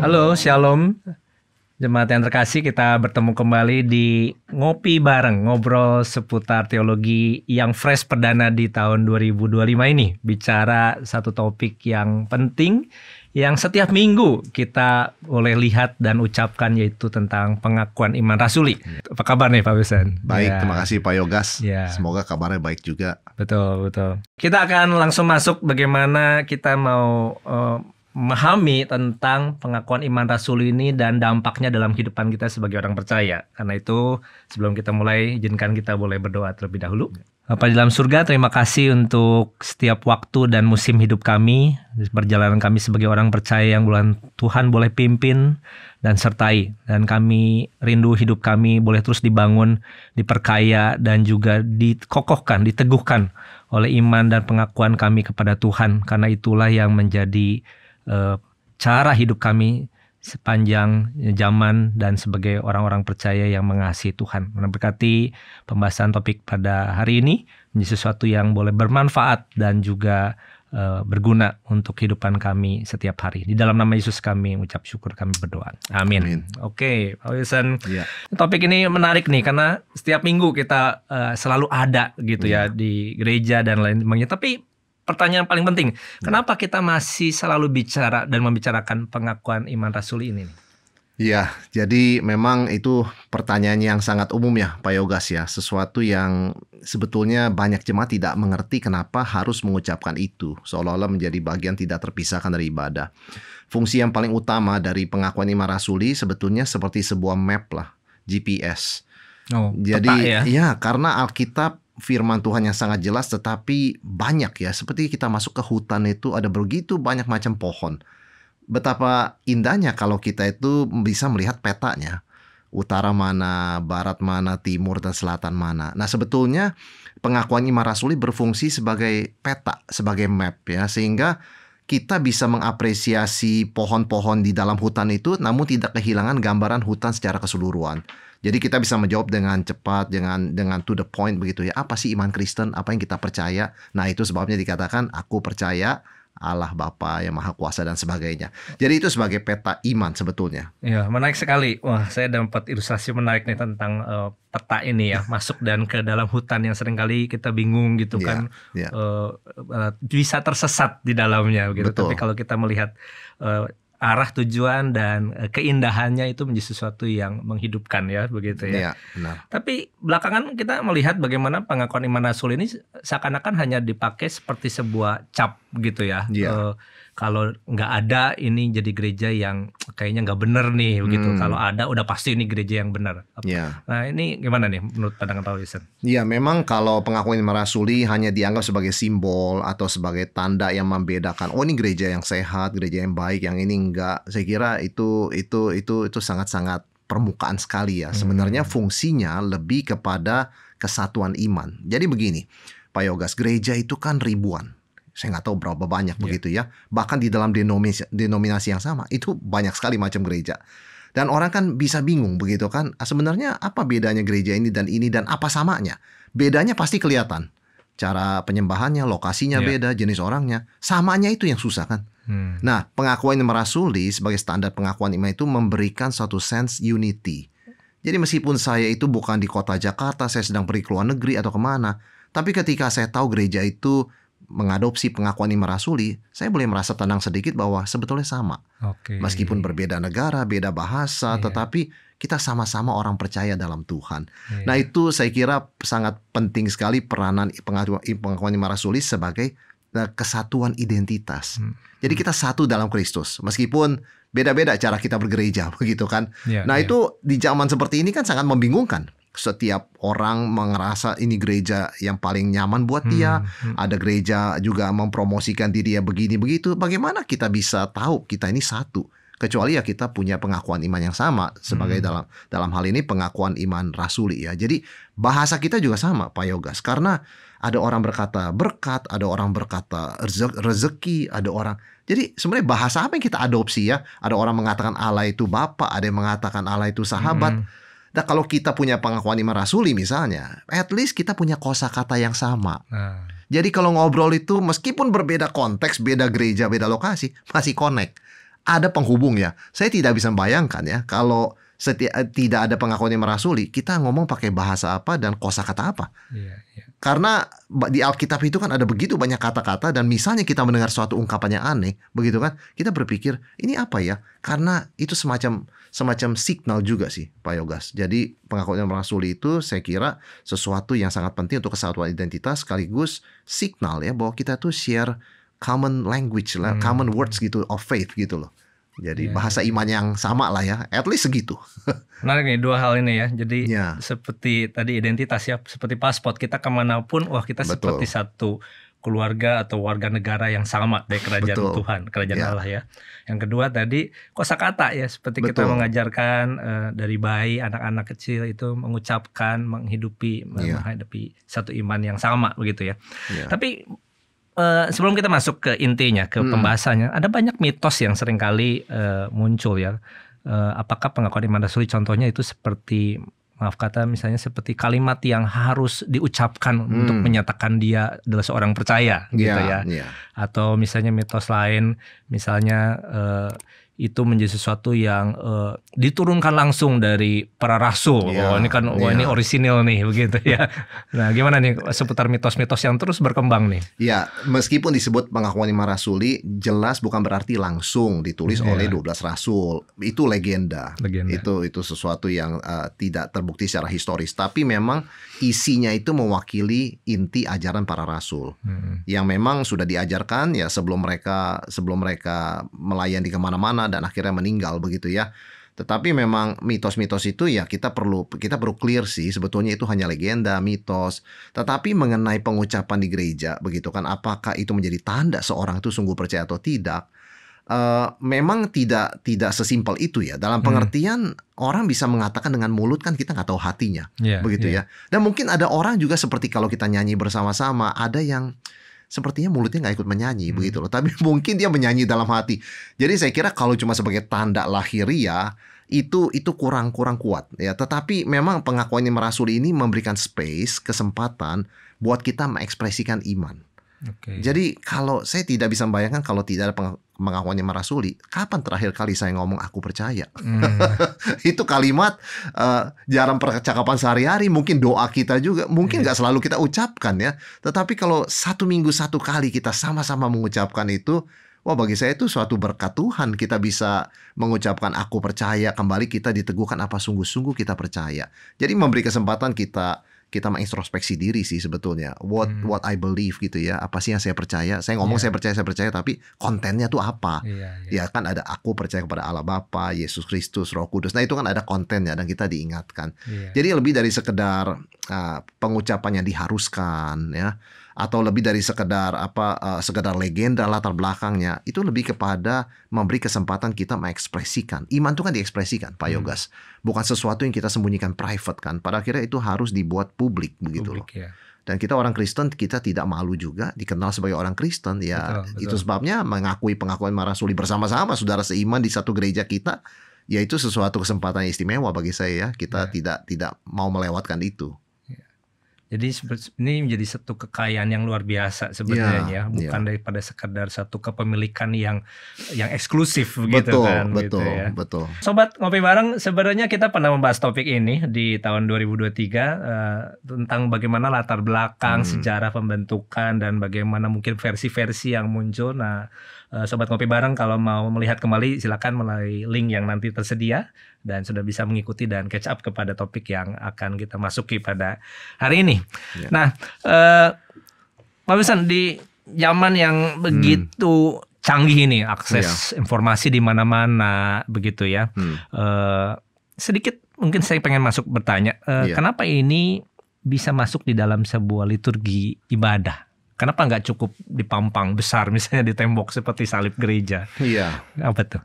Halo, Shalom. Jemaat yang terkasih, kita bertemu kembali di Ngopi Bareng, ngobrol seputar teologi yang fresh perdana di tahun 2025 ini. Bicara satu topik yang penting, yang setiap minggu kita boleh lihat dan ucapkan, yaitu tentang pengakuan iman rasuli. Apa kabar nih Pak Wilson? Baik, Ya. terima kasih Pak Yogas. Ya. Semoga kabarnya baik juga. Betul. Kita akan langsung masuk bagaimana kita mau memahami tentang pengakuan iman rasuli ini dan dampaknya dalam kehidupan kita sebagai orang percaya. Karena itu, sebelum kita mulai, izinkan kita boleh berdoa terlebih dahulu. Bapa di dalam surga, terima kasih untuk setiap waktu dan musim hidup kami, perjalanan kami sebagai orang percaya yang Tuhan boleh pimpin dan sertai. Dan kami rindu hidup kami boleh terus dibangun, diperkaya, dan juga dikokohkan, diteguhkan oleh iman dan pengakuan kami kepada Tuhan. Karena itulah yang menjadi cara hidup kami sepanjang zaman dan sebagai orang-orang percaya yang mengasihi Tuhan. Berkati pembahasan topik pada hari ini menjadi sesuatu yang boleh bermanfaat dan juga berguna untuk kehidupan kami setiap hari. Di dalam nama Yesus kami mengucap syukur, kami berdoa. Amin. Oke, Pak Wilson. Ya. Topik ini menarik nih karena setiap minggu kita selalu ada gitu ya di gereja dan lain sebagainya. Tapi pertanyaan paling penting, kenapa kita masih selalu bicara dan membicarakan pengakuan iman rasuli ini? Ya, jadi memang itu pertanyaan yang sangat umum ya Pak Yogas ya. Sesuatu yang sebetulnya banyak jemaat tidak mengerti kenapa harus mengucapkan itu. Seolah-olah menjadi bagian tidak terpisahkan dari ibadah. Fungsi yang paling utama dari pengakuan iman rasuli sebetulnya seperti sebuah map lah, GPS. Jadi ya karena Alkitab firman Tuhan yang sangat jelas, tetapi banyak ya, seperti kita masuk ke hutan itu ada begitu banyak macam pohon. Betapa indahnya kalau kita itu bisa melihat petanya, utara mana, barat mana, timur dan selatan mana. Nah sebetulnya pengakuan iman rasuli berfungsi sebagai peta, sebagai map ya, sehingga kita bisa mengapresiasi pohon-pohon di dalam hutan itu, namun tidak kehilangan gambaran hutan secara keseluruhan. Jadi kita bisa menjawab dengan cepat, dengan to the point begitu ya. Apa sih iman Kristen? Apa yang kita percaya? Nah itu sebabnya dikatakan aku percaya Allah Bapa yang Maha Kuasa dan sebagainya. Jadi itu sebagai peta iman sebetulnya. Ya, menarik sekali. Wah, saya dapat ilustrasi menarik nih tentang peta ini ya. Masuk dan ke dalam hutan yang seringkali kita bingung gitu kan. Bisa tersesat di dalamnya gitu. Betul. Tapi kalau kita melihat arah tujuan dan keindahannya itu menjadi sesuatu yang menghidupkan ya begitu ya. Iya, benar. Tapi belakangan kita melihat bagaimana pengakuan iman rasuli ini seakan-akan hanya dipakai seperti sebuah cap gitu ya. Iya. Kalau nggak ada ini jadi gereja yang kayaknya nggak benar nih begitu. Kalau ada udah pasti ini gereja yang benar. Iya. Nah ini gimana nih menurut pandangan Pak Wilson? Ya memang kalau pengakuan iman rasuli hanya dianggap sebagai simbol atau sebagai tanda yang membedakan. Oh ini gereja yang sehat, gereja yang baik, yang ini enggak. Saya kira itu sangat-sangat permukaan sekali ya. Sebenarnya fungsinya lebih kepada kesatuan iman. Jadi begini, Pak Yogas, gereja itu kan ribuan. Saya nggak tahu berapa banyak begitu ya. Bahkan di dalam denominasi yang sama itu banyak sekali macam gereja. Dan orang kan bisa bingung begitu kan. Sebenarnya apa bedanya gereja ini dan apa samanya? Bedanya pasti kelihatan. Cara penyembahannya, lokasinya beda, jenis orangnya. Samanya itu yang susah kan. Nah, pengakuan iman rasuli sebagai standar pengakuan iman itu memberikan suatu sense unity. Jadi meskipun saya itu bukan di kota Jakarta, saya sedang pergi ke luar negeri atau kemana. Tapi ketika saya tahu gereja itu mengadopsi pengakuan iman rasuli, saya boleh merasa tenang sedikit bahwa sebetulnya sama. Meskipun berbeda negara, beda bahasa, tetapi kita sama-sama orang percaya dalam Tuhan. Nah itu saya kira sangat penting sekali peranan pengakuan iman rasuli sebagai kesatuan identitas. Jadi kita satu dalam Kristus, meskipun beda-beda cara kita bergereja, begitu kan. Itu di zaman seperti ini kan sangat membingungkan. Setiap orang merasa ini gereja yang paling nyaman buat dia. Ada gereja juga mempromosikan diri dia begini begitu. Bagaimana kita bisa tahu kita ini satu? Kecuali ya kita punya pengakuan iman yang sama sebagai dalam hal ini pengakuan iman rasuli ya. Jadi bahasa kita juga sama Pak Yogas. Karena ada orang berkata berkat, ada orang berkata rezeki, ada orang. Jadi sebenarnya bahasa apa yang kita adopsi ya? Ada orang mengatakan Allah itu Bapa, ada yang mengatakan Allah itu sahabat. Nah, kalau kita punya pengakuan iman rasuli misalnya, at least kita punya kosakata yang sama. Jadi kalau ngobrol itu meskipun berbeda konteks, beda gereja, beda lokasi, masih connect. ada penghubung ya. Saya tidak bisa bayangkan ya kalau tidak ada pengakuan yang merasuli, kita ngomong pakai bahasa apa dan kosakata apa. Karena di Alkitab itu kan ada begitu banyak kata-kata, dan misalnya kita mendengar suatu ungkapan yang aneh, begitu kan, kita berpikir ini apa ya? Karena itu semacam signal juga sih, Pak Yogas. Jadi pengakuan yang merasuli itu saya kira sesuatu yang sangat penting untuk kesatuan identitas, sekaligus signal ya bahwa kita tuh share common language lah, common words gitu of faith gitu loh. Jadi bahasa iman yang sama lah ya, at least segitu. Menarik nih dua hal ini ya. Jadi seperti tadi identitas ya, seperti paspor, kita kemanapun, wah kita seperti satu keluarga atau warga negara yang sama dari kerajaan Tuhan, kerajaan Allah ya. Yang kedua tadi kosakata ya, seperti kita mengajarkan dari bayi, anak-anak kecil itu mengucapkan, menghadapi satu iman yang sama begitu ya. Tapi sebelum kita masuk ke intinya, ke pembahasannya, ada banyak mitos yang seringkali muncul ya. Apakah pengakuan iman rasuli contohnya itu seperti, maaf kata misalnya seperti kalimat yang harus diucapkan untuk menyatakan dia adalah seorang percaya gitu ya. Atau misalnya mitos lain, misalnya itu menjadi sesuatu yang diturunkan langsung dari para rasul. Ini kan ini orisinil nih begitu ya. Nah, gimana nih seputar mitos-mitos yang terus berkembang nih? Ya, meskipun disebut pengakuan iman rasuli, jelas bukan berarti langsung ditulis oleh 12 rasul. Itu legenda. Itu sesuatu yang tidak terbukti secara historis, tapi memang isinya itu mewakili inti ajaran para rasul. Yang memang sudah diajarkan ya sebelum mereka melayani kemana-mana dan akhirnya meninggal begitu ya. Tetapi memang mitos-mitos itu ya kita perlu clear sih, sebetulnya itu hanya legenda, mitos. Tetapi mengenai pengucapan di gereja begitu kan, apakah itu menjadi tanda seorang itu sungguh percaya atau tidak? Memang tidak sesimpel itu ya. Dalam pengertian orang bisa mengatakan dengan mulut, kan kita nggak tahu hatinya, begitu ya. Dan mungkin ada orang juga seperti kalau kita nyanyi bersama-sama, ada yang sepertinya mulutnya nggak ikut menyanyi begitu loh, tapi mungkin dia menyanyi dalam hati. Jadi saya kira kalau cuma sebagai tanda lahiriah itu kurang kuat ya. Tetapi memang pengakuan yang merasuli ini memberikan space, kesempatan buat kita mengekspresikan iman. Jadi kalau saya tidak bisa membayangkan kalau tidak ada pengakuan yang merasuli, kapan terakhir kali saya ngomong aku percaya? Itu kalimat jarang percakapan sehari-hari, mungkin doa kita juga, mungkin nggak selalu kita ucapkan ya. Tetapi kalau 1 minggu 1 kali kita sama-sama mengucapkan itu, wah bagi saya itu suatu berkat Tuhan. Kita bisa mengucapkan aku percaya, kembali kita diteguhkan apa sungguh-sungguh kita percaya. Jadi memberi kesempatan kita mengintrospeksi diri sih sebetulnya. What I believe gitu ya. Apa sih yang saya percaya? Saya ngomong saya percaya, tapi kontennya tuh apa? Ya kan ada aku percaya kepada Allah Bapa, Yesus Kristus, Roh Kudus. Nah itu kan ada kontennya dan kita diingatkan. Jadi lebih dari sekedar pengucapan yang diharuskan ya, atau lebih dari sekedar sekedar legenda latar belakangnya, itu lebih kepada memberi kesempatan kita mengekspresikan. Iman itu kan diekspresikan, Pak Yogas. Bukan sesuatu yang kita sembunyikan private kan. Pada akhirnya itu harus dibuat publik begitu loh. Dan kita orang Kristen, kita tidak malu juga dikenal sebagai orang Kristen ya. Betul. Itu sebabnya mengakui pengakuan marasuli bersama-sama saudara seiman di satu gereja kita, yaitu sesuatu kesempatan yang istimewa bagi saya ya. Kita tidak mau melewatkan itu. Jadi ini menjadi satu kekayaan yang luar biasa sebenarnya, bukan daripada sekedar satu kepemilikan yang eksklusif begitu kan. Betul. Sobat Ngopi Bareng, sebenarnya kita pernah membahas topik ini di tahun 2023 tentang bagaimana latar belakang sejarah pembentukan dan bagaimana mungkin versi-versi yang muncul. Nah, Sobat Ngopi Bareng kalau mau melihat kembali silakan melalui link yang nanti tersedia dan sudah bisa mengikuti dan catch up kepada topik yang akan kita masuki pada hari ini. Nah, Pak Wilson, di zaman yang begitu canggih ini, akses informasi di mana-mana begitu ya. Sedikit mungkin saya pengen bertanya, kenapa ini bisa masuk di dalam sebuah liturgi ibadah? Kenapa nggak cukup dipampang besar misalnya di tembok seperti salib gereja? Apa tuh?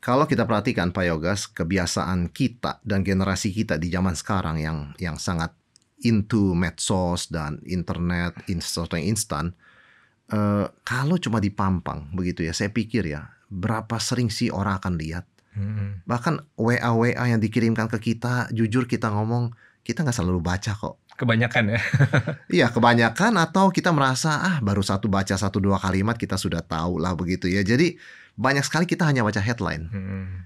Kalau kita perhatikan Pak Yogas, kebiasaan kita dan generasi kita di zaman sekarang yang sangat into medsos dan internet, sesuatu yang instan, kalau cuma dipampang begitu ya, saya pikir ya, berapa sering sih orang akan lihat? Bahkan WA yang dikirimkan ke kita, jujur kita ngomong, kita nggak selalu baca kok. Kebanyakan ya. Iya, kebanyakan, atau kita merasa baru baca 1-2 kalimat kita sudah tahu lah begitu ya. Jadi banyak sekali kita hanya baca headline.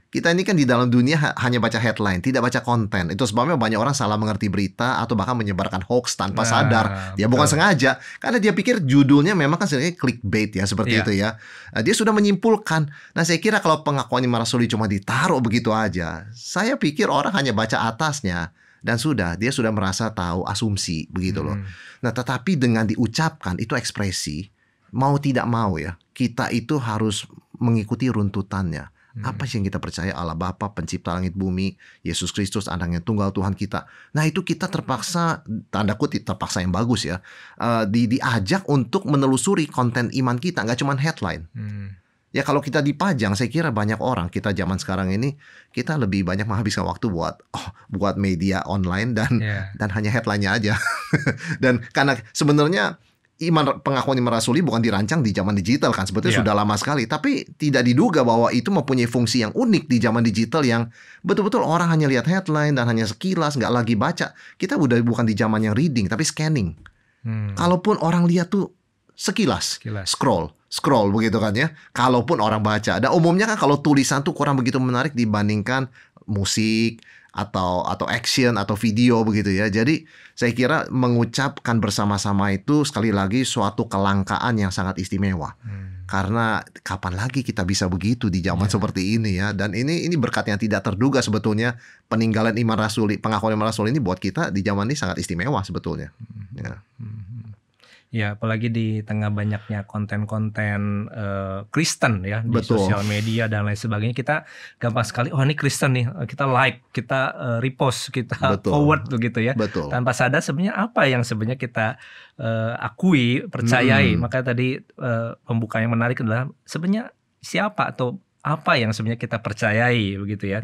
Kita ini kan di dalam dunia hanya baca headline, tidak baca konten. Itu sebabnya banyak orang salah mengerti berita atau bahkan menyebarkan hoax tanpa sadar. Dia bukan sengaja, karena dia pikir judulnya memang kan sebenarnya clickbait ya, seperti itu ya. Dia sudah menyimpulkan. Nah, saya kira kalau pengakuan iman rasuli cuma ditaruh begitu aja, saya pikir orang hanya baca atasnya dan dia sudah merasa tahu, asumsi begitu loh. Nah, tetapi dengan diucapkan itu ekspresi, mau tidak mau ya, kita itu harus mengikuti runtutannya. Apa sih yang kita percaya? Allah Bapa, pencipta langit bumi, Yesus Kristus anaknya tunggal Tuhan kita. Nah, itu kita terpaksa, tanda kutip terpaksa yang bagus ya, diajak untuk menelusuri konten iman kita, nggak cuma headline. Ya, kalau kita dipajang, saya kira banyak orang, kita zaman sekarang ini, kita lebih banyak menghabiskan waktu buat media online dan hanya headline-nya aja. Dan karena sebenarnya pengakuan iman rasuli bukan dirancang di zaman digital kan, sebetulnya sudah lama sekali. Tapi tidak diduga bahwa itu mempunyai fungsi yang unik di zaman digital yang betul-betul orang hanya lihat headline dan hanya sekilas, nggak lagi baca. Kita udah bukan di zaman yang reading, tapi scanning. Kalaupun orang lihat tuh sekilas. Scroll begitu kan ya. Kalaupun orang baca. Dan umumnya kan kalau tulisan tuh kurang begitu menarik dibandingkan musik atau action atau video begitu ya. Jadi saya kira mengucapkan bersama-sama itu sekali lagi suatu kelangkaan yang sangat istimewa. Karena kapan lagi kita bisa begitu di zaman seperti ini ya. Dan ini berkat yang tidak terduga sebetulnya. Peninggalan iman rasuli, pengakuan iman rasuli ini buat kita di zaman ini sangat istimewa sebetulnya. Ya, apalagi di tengah banyaknya konten-konten Kristen ya di sosial media dan lain sebagainya, kita gampang sekali, oh ini Kristen nih, kita like, kita repost, kita forward begitu ya. Tanpa sadar sebenarnya apa yang sebenarnya kita akui, percayai. Makanya tadi pembuka yang menarik adalah sebenarnya siapa atau apa yang sebenarnya kita percayai begitu ya.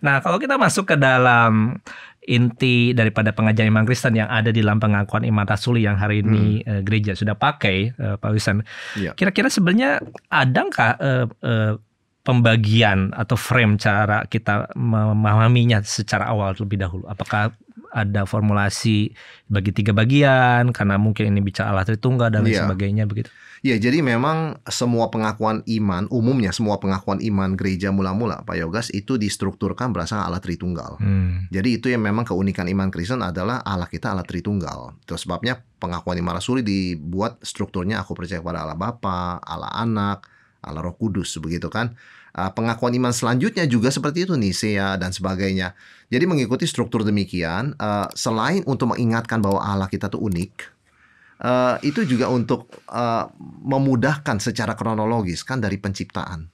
Nah, kalau kita masuk ke dalam inti daripada pengajaran iman Kristen yang ada di dalam pengakuan iman rasuli yang hari ini gereja sudah pakai, Pak Wilson. Kira-kira sebenarnya ada nggak pembagian atau frame cara kita memahaminya secara awal terlebih dahulu? Apakah ada formulasi bagi 3 bagian karena mungkin ini bicara Allah Tritunggal dan lain sebagainya begitu? Ya, jadi memang semua pengakuan iman, umumnya semua pengakuan iman gereja mula-mula, Pak Yogas, itu distrukturkan berdasarkan Allah Tritunggal. Jadi itu yang memang keunikan iman Kristen adalah Allah kita Allah Tritunggal. Itu sebabnya pengakuan iman rasuli dibuat strukturnya aku percaya kepada Allah Bapa, Allah Anak, Allah Roh Kudus, begitu kan. Pengakuan iman selanjutnya juga seperti itu, Nisea dan sebagainya. Jadi mengikuti struktur demikian, selain untuk mengingatkan bahwa Allah kita tuh unik, itu juga untuk memudahkan secara kronologis kan dari penciptaan,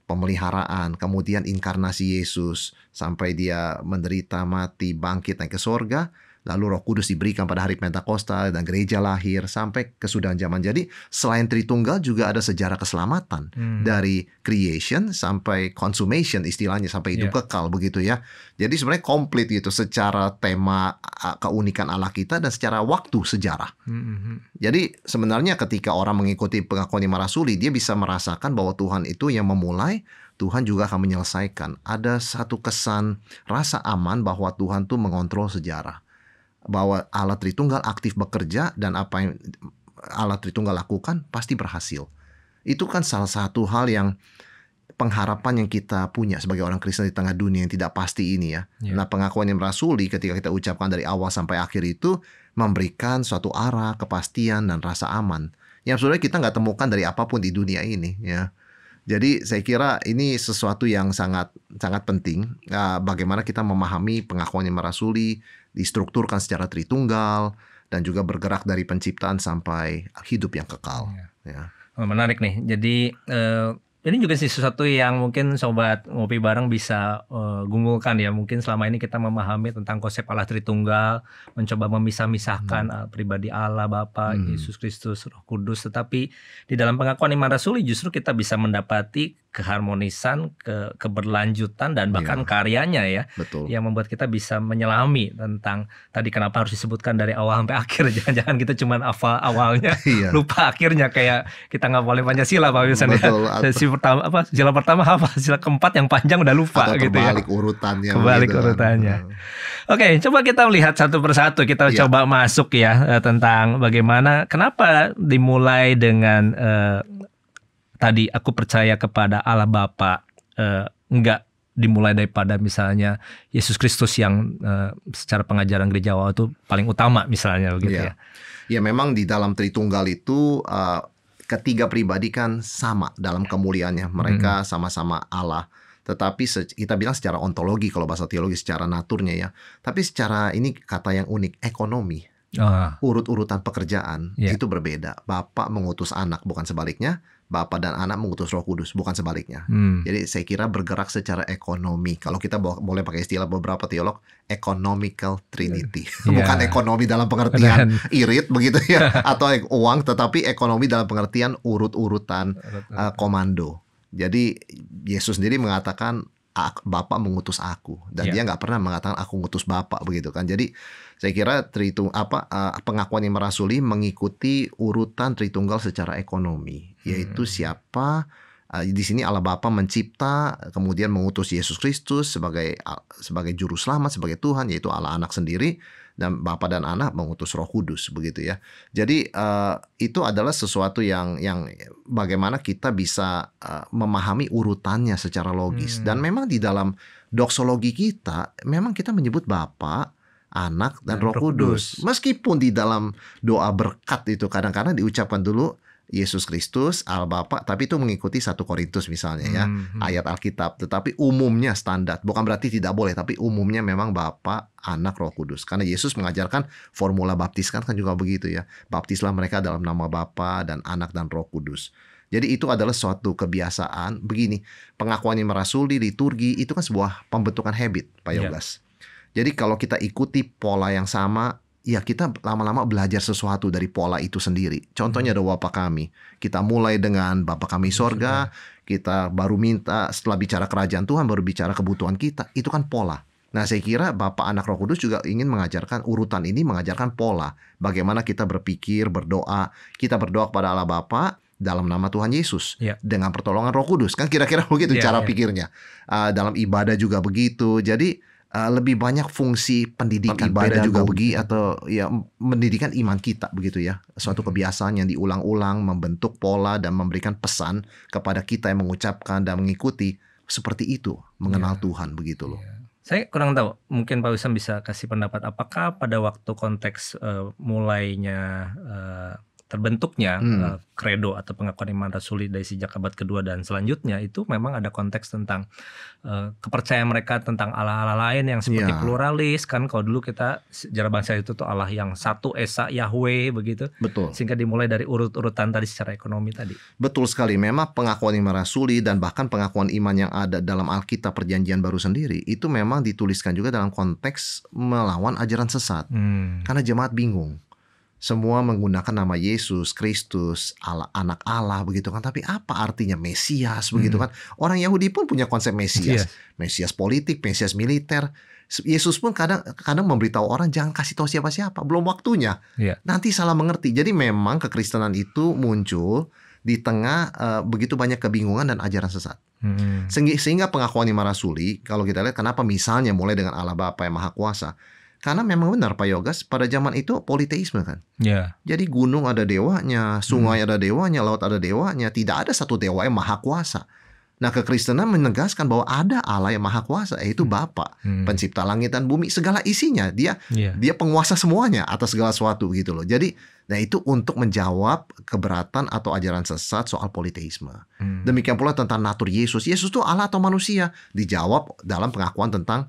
pemeliharaan, kemudian inkarnasi Yesus sampai dia menderita, mati, bangkit, naik ke sorga. Lalu Roh Kudus diberikan pada hari Pentakosta dan gereja lahir sampai kesudahan zaman. Jadi selain Tritunggal juga ada sejarah keselamatan dari creation sampai consummation istilahnya, sampai hidup kekal begitu ya. Jadi sebenarnya komplit gitu secara tema keunikan Allah kita dan secara waktu sejarah. Jadi sebenarnya ketika orang mengikuti pengakuan iman rasuli, dia bisa merasakan bahwa Tuhan itu yang memulai, Tuhan juga akan menyelesaikan. Ada satu kesan rasa aman bahwa Tuhan tuh mengontrol sejarah. Bahwa Allah Tritunggal aktif bekerja dan apa yang Allah Tritunggal lakukan pasti berhasil. Itu kan salah satu hal yang pengharapan yang kita punya sebagai orang Kristen di tengah dunia yang tidak pasti ini ya. Nah, pengakuan yang rasuli ketika kita ucapkan dari awal sampai akhir itu memberikan suatu arah, kepastian dan rasa aman yang sebenarnya kita nggak temukan dari apapun di dunia ini ya. Jadi saya kira ini sesuatu yang sangat penting, bagaimana kita memahami pengakuan iman rasuli distrukturkan secara Tritunggal dan juga bergerak dari penciptaan sampai hidup yang kekal. Menarik nih. Jadi ini juga sih sesuatu yang mungkin sobat ngopi bareng bisa gumulkan ya. Mungkin selama ini kita memahami tentang konsep Allah Tritunggal, mencoba memisah-misahkan pribadi Allah Bapa, Yesus Kristus, Roh Kudus. Tetapi di dalam pengakuan iman rasuli justru kita bisa mendapati keharmonisan, keberlanjutan dan bahkan karyanya ya. Yang membuat kita bisa menyelami tentang tadi kenapa harus disebutkan dari awal sampai akhir. Jangan-jangan kita cuma hafal awalnya, lupa akhirnya, kayak kita nggak boleh Pancasila Pak Wilson ya. Sila pertama hafal, sila keempat yang panjang udah lupa gitu ya. Kebalik urutannya. Oke, coba kita lihat satu persatu. Kita coba masuk ya tentang bagaimana, kenapa dimulai dengan tadi aku percaya kepada Allah Bapa, enggak dimulai daripada misalnya Yesus Kristus yang secara pengajaran gereja awal itu paling utama misalnya begitu ya. Ya memang di dalam Tritunggal itu ketiga pribadi kan sama dalam kemuliaannya. Mereka sama-sama Allah. Tetapi kita bilang secara ontologi, kalau bahasa teologi secara naturnya ya. Tapi secara ini kata yang unik, ekonomi. Urut-urutan pekerjaan itu berbeda. Bapa mengutus anak, bukan sebaliknya. Bapa dan anak mengutus Roh Kudus, bukan sebaliknya. Jadi saya kira bergerak secara ekonomi. Kalau kita boleh pakai istilah beberapa teolog, economical trinity. Bukan ekonomi dalam pengertian irit begitu ya, atau uang, tetapi ekonomi dalam pengertian urut-urutan komando. Jadi Yesus sendiri mengatakan Bapa mengutus aku, dan dia nggak pernah mengatakan aku mengutus Bapa begitu kan. Jadi saya kira pengakuan yang merasuli mengikuti urutan Tritunggal secara ekonomi, yaitu siapa di sini Allah Bapa mencipta, kemudian mengutus Yesus Kristus sebagai juru selamat, sebagai Tuhan, yaitu Allah Anak sendiri, dan Bapa dan Anak mengutus Roh Kudus begitu ya. Jadi itu adalah sesuatu yang bagaimana kita bisa memahami urutannya secara logis. Dan memang di dalam doksologi kita memang kita menyebut Bapa, Anak dan Roh Kudus. Meskipun di dalam doa berkat itu kadang-kadang diucapkan dulu Yesus Kristus, Allah Bapa, tapi itu mengikuti 1 Korintus misalnya ya, ayat Alkitab. Tetapi umumnya standar, bukan berarti tidak boleh, tapi umumnya memang Bapa, Anak, Roh Kudus. Karena Yesus mengajarkan formula baptiskan kan juga begitu ya. Baptislah mereka dalam nama Bapa dan Anak dan Roh Kudus. Jadi itu adalah suatu kebiasaan. Begini, pengakuan yang merasuli, liturgi, itu kan sebuah pembentukan habit, Pak Yogas. Jadi kalau kita ikuti pola yang sama, ya kita lama-lama belajar sesuatu dari pola itu sendiri. Contohnya ada Bapa kami. Kita mulai dengan Bapa kami sorga, kita baru minta setelah bicara kerajaan Tuhan, baru bicara kebutuhan kita. Itu kan pola. Nah saya kira Bapa, Anak, Roh Kudus juga ingin mengajarkan urutan ini, mengajarkan pola. Bagaimana kita berpikir, berdoa. Kita berdoa kepada Allah Bapa dalam nama Tuhan Yesus. Dengan pertolongan Roh Kudus. Kan kira-kira begitu cara pikirnya. Dalam ibadah juga begitu. Jadi lebih banyak fungsi pendidikan ibadah juga begitu, atau ya mendidikan iman kita begitu ya, suatu kebiasaan yang diulang-ulang, membentuk pola dan memberikan pesan kepada kita yang mengucapkan dan mengikuti seperti itu, mengenal Tuhan begitu loh. Saya kurang tahu, mungkin Pak Wisam bisa kasih pendapat, apakah pada waktu konteks mulainya terbentuknya kredo atau pengakuan iman rasuli dari sejak abad kedua dan selanjutnya, itu memang ada konteks tentang kepercayaan mereka tentang Allah-Allah lain yang seperti pluralis kan. Kalau dulu kita sejarah bangsa itu tuh Allah yang satu, Esa, Yahweh begitu. Betul. Sehingga dimulai dari urut-urutan tadi secara ekonomi tadi. Betul sekali. Memang pengakuan iman rasuli dan bahkan pengakuan iman yang ada dalam Alkitab Perjanjian Baru sendiri itu memang dituliskan juga dalam konteks melawan ajaran sesat. Karena jemaat bingung. Semua menggunakan nama Yesus Kristus, Allah, Anak Allah begitu kan. Tapi apa artinya Mesias begitu kan? Orang Yahudi pun punya konsep Mesias. Mesias politik, Mesias militer. Yesus pun kadang memberitahu orang jangan kasih tahu siapa-siapa, belum waktunya. Nanti salah mengerti. Jadi memang kekristenan itu muncul di tengah begitu banyak kebingungan dan ajaran sesat. Sehingga pengakuan iman rasuli, kalau kita lihat kenapa misalnya mulai dengan Allah Bapa yang Maha Kuasa. Karena memang benar Pak Yogas, pada zaman itu politeisme kan. Jadi gunung ada dewanya, sungai ada dewanya, laut ada dewanya. Tidak ada satu dewa yang maha kuasa. Nah kekristenan menegaskan bahwa ada Allah yang maha kuasa, yaitu Bapa, pencipta langit dan bumi, segala isinya. Dia penguasa semuanya atas segala sesuatu gitu loh. Jadi nah itu untuk menjawab keberatan atau ajaran sesat soal politeisme. Demikian pula tentang natur Yesus. Yesus itu Allah atau manusia? Dijawab dalam pengakuan tentang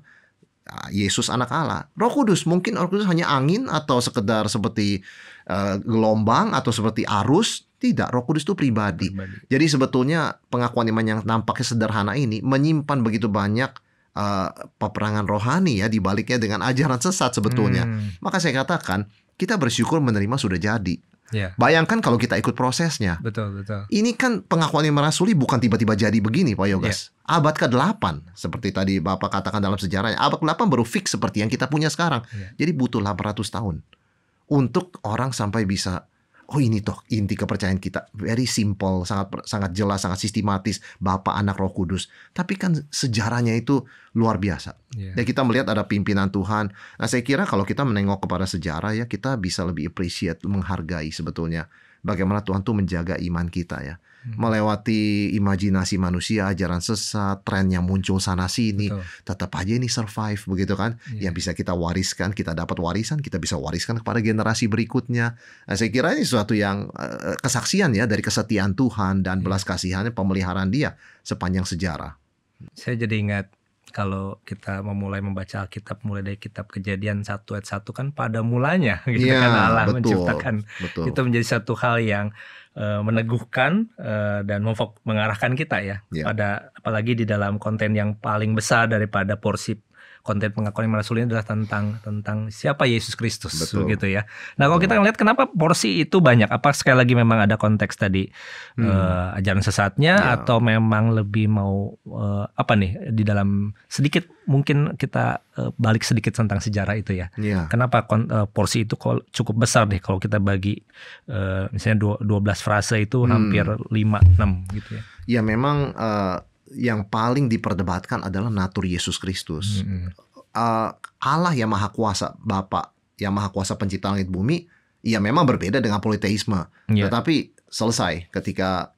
Yesus anak Allah. Roh Kudus, mungkin Roh Kudus hanya angin atau sekedar seperti gelombang atau seperti arus. Tidak, Roh Kudus itu pribadi. Jadi sebetulnya pengakuan iman yang nampaknya sederhana ini menyimpan begitu banyak peperangan rohani ya di baliknya dengan ajaran sesat sebetulnya. Maka saya katakan kita bersyukur menerima sudah jadi. Bayangkan kalau kita ikut prosesnya. Betul. Ini kan pengakuan iman rasuli bukan tiba-tiba jadi begini Pak Yogas. Abad ke-8 seperti tadi Bapak katakan dalam sejarahnya. Abad ke-8 baru fix seperti yang kita punya sekarang. Jadi butuh 800 tahun untuk orang sampai bisa, oh ini toh inti kepercayaan kita. Very simple, sangat jelas, sangat sistematis. Bapa, Anak, Roh Kudus. Tapi kan sejarahnya itu luar biasa. Dan kita melihat ada pimpinan Tuhan. Nah saya kira kalau kita menengok kepada sejarah ya, kita bisa lebih appreciate, menghargai sebetulnya bagaimana Tuhan tuh menjaga iman kita ya. Melewati imajinasi manusia, ajaran sesat, tren yang muncul sana sini, Betul. tetap aja ini survive begitu kan. Iya. Yang bisa kita wariskan, kita dapat warisan, kita bisa wariskan kepada generasi berikutnya. Nah, saya kira ini sesuatu yang kesaksian ya dari kesetiaan Tuhan dan belas kasihannya, pemeliharaan Dia sepanjang sejarah. Saya jadi ingat kalau kita memulai membaca Alkitab mulai dari kitab Kejadian 1 ayat 1 kan pada mulanya gitu Iya, kan Allah betul, menciptakan. betul. Itu menjadi satu hal yang meneguhkan dan mengarahkan kita ya Ya. pada, apalagi di dalam konten yang paling besar daripada porsi konten pengakuan iman rasul ini adalah tentang siapa Yesus Kristus, Betul. gitu ya. Nah, kalau kita ngelihat kenapa porsi itu banyak, apa sekali lagi memang ada konteks tadi ajaran sesatnya, Ya. atau memang lebih mau apa nih di dalam sedikit mungkin kita balik sedikit tentang sejarah itu ya. Ya. Kenapa porsi itu cukup besar deh kalau kita bagi misalnya 12 frase itu hampir 5-6 gitu ya. Ya memang yang paling diperdebatkan adalah natur Yesus Kristus. Allah yang maha kuasa, Bapa yang maha kuasa pencipta langit bumi, ya memang berbeda dengan politeisme. Iya. Tetapi selesai ketika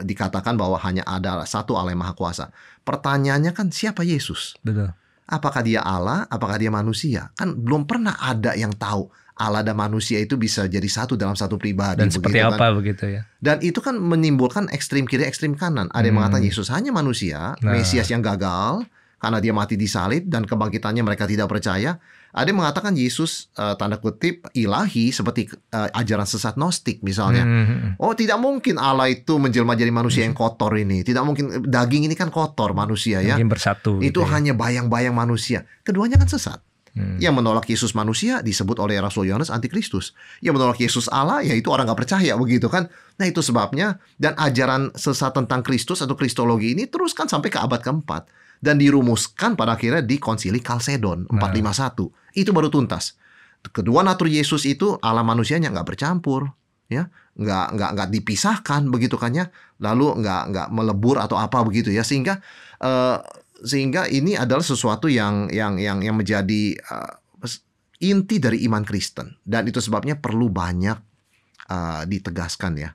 dikatakan bahwa hanya ada satu Allah yang maha kuasa. Pertanyaannya kan siapa Yesus? Betul. Apakah dia Allah? Apakah dia manusia? Kan belum pernah ada yang tahu Allah dan manusia itu bisa jadi satu dalam satu pribadi. Dan seperti begitu apa kan? begitu ya. Dan itu kan menimbulkan ekstrim kiri, ekstrim kanan. Ada yang mengatakan Yesus hanya manusia, Mesias yang gagal karena dia mati di salib dan kebangkitannya mereka tidak percaya. Ada yang mengatakan Yesus tanda kutip ilahi seperti ajaran sesat Gnostik misalnya. Oh, tidak mungkin Allah itu menjelma jadi manusia yang kotor ini. Tidak mungkin, daging ini kan kotor manusia ya. Mungkin bersatu. Itu gitu ya. hanya bayang-bayang manusia. Keduanya kan sesat. Yang menolak Yesus manusia disebut oleh Rasul Yohanes antikristus. Yang menolak Yesus Allah, ya itu orang gak percaya begitu kan. Nah itu sebabnya, dan ajaran sesat tentang Kristus atau Kristologi ini terus kan sampai ke abad keempat. Dan dirumuskan pada akhirnya di Konsili Kalsedon 451. Itu baru tuntas. Kedua natur Yesus itu Allah manusianya gak bercampur, ya, nggak dipisahkan begitu kan ya. Lalu nggak melebur atau apa begitu ya, sehingga ini adalah sesuatu yang menjadi inti dari iman Kristen, dan itu sebabnya perlu banyak ditegaskan ya.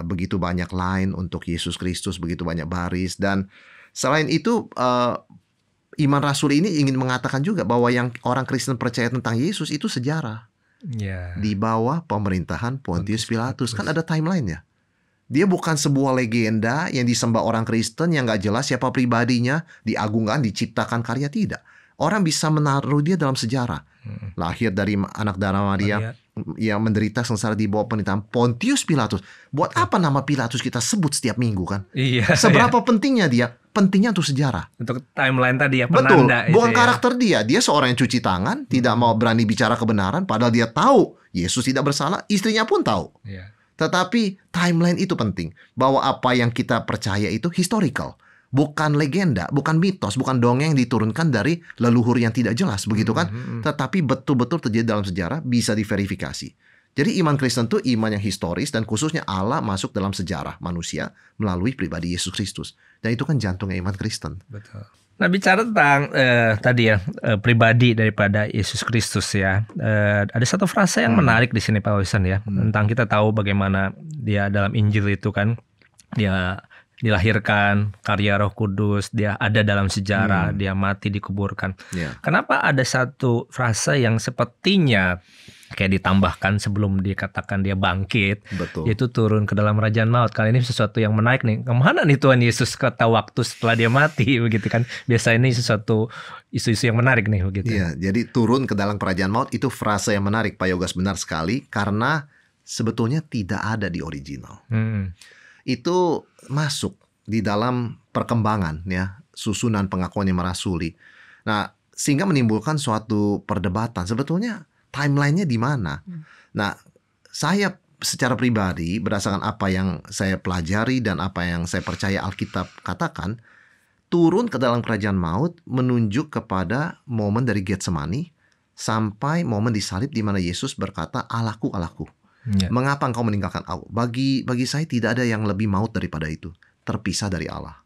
Begitu banyak line untuk Yesus Kristus, begitu banyak baris, dan selain itu iman Rasul ini ingin mengatakan juga bahwa yang orang Kristen percaya tentang Yesus itu sejarah. Ya. Di bawah pemerintahan Pontius Pilatus, kan ada timeline-nya. Dia bukan sebuah legenda yang disembah orang Kristen yang gak jelas siapa pribadinya, diagungkan, diciptakan karya, tidak. Orang bisa menaruh dia dalam sejarah. Lahir dari anak darah Maria yang menderita sengsara di bawah pemerintahan Pontius Pilatus. Buat apa nama Pilatus kita sebut setiap minggu kan? Iya. Seberapa pentingnya dia? Pentingnya untuk sejarah. Untuk timeline tadi ya, Betul, penanda. bukan itu ya. karakter dia. Dia seorang yang cuci tangan, tidak mau berani bicara kebenaran, padahal dia tahu Yesus tidak bersalah, istrinya pun tahu. Iya. Tetapi timeline itu penting, bahwa apa yang kita percaya itu historical, bukan legenda, bukan mitos, bukan dongeng diturunkan dari leluhur yang tidak jelas, begitu kan? Tetapi betul-betul terjadi dalam sejarah, bisa diverifikasi. Jadi iman Kristen itu iman yang historis, dan khususnya Allah masuk dalam sejarah manusia melalui pribadi Yesus Kristus. Dan itu kan jantungnya iman Kristen. Betul. Nah, bicara tentang tadi ya pribadi daripada Yesus Kristus ya, ada satu frase yang menarik di sini Pak Wilson ya, tentang kita tahu bagaimana dia dalam Injil itu kan dia dilahirkan, karya Roh Kudus, dia ada dalam sejarah, dia mati, dikuburkan. Yeah. Kenapa ada satu frase yang sepertinya kayak ditambahkan sebelum dikatakan dia bangkit, Betul. yaitu turun ke dalam kerajaan maut. Kali ini sesuatu yang menarik nih. Kemana nih Tuhan Yesus kata waktu setelah dia mati begitu kan? Biasa ini sesuatu isu-isu yang menarik nih begitu. Iya, jadi turun ke dalam kerajaan maut itu frase yang menarik, Pak Yogas, benar sekali, karena sebetulnya tidak ada di original. Itu masuk di dalam perkembangan ya, susunan pengakuan yang merasuli. Nah, sehingga menimbulkan suatu perdebatan. Sebetulnya timelinenya di mana? Nah, saya secara pribadi berdasarkan apa yang saya pelajari dan apa yang saya percaya Alkitab katakan, turun ke dalam kerajaan maut menunjuk kepada momen dari Getsemani sampai momen disalib di mana Yesus berkata, "Allahku, Allahku, mengapa engkau meninggalkan aku?" Bagi saya tidak ada yang lebih maut daripada itu, terpisah dari Allah.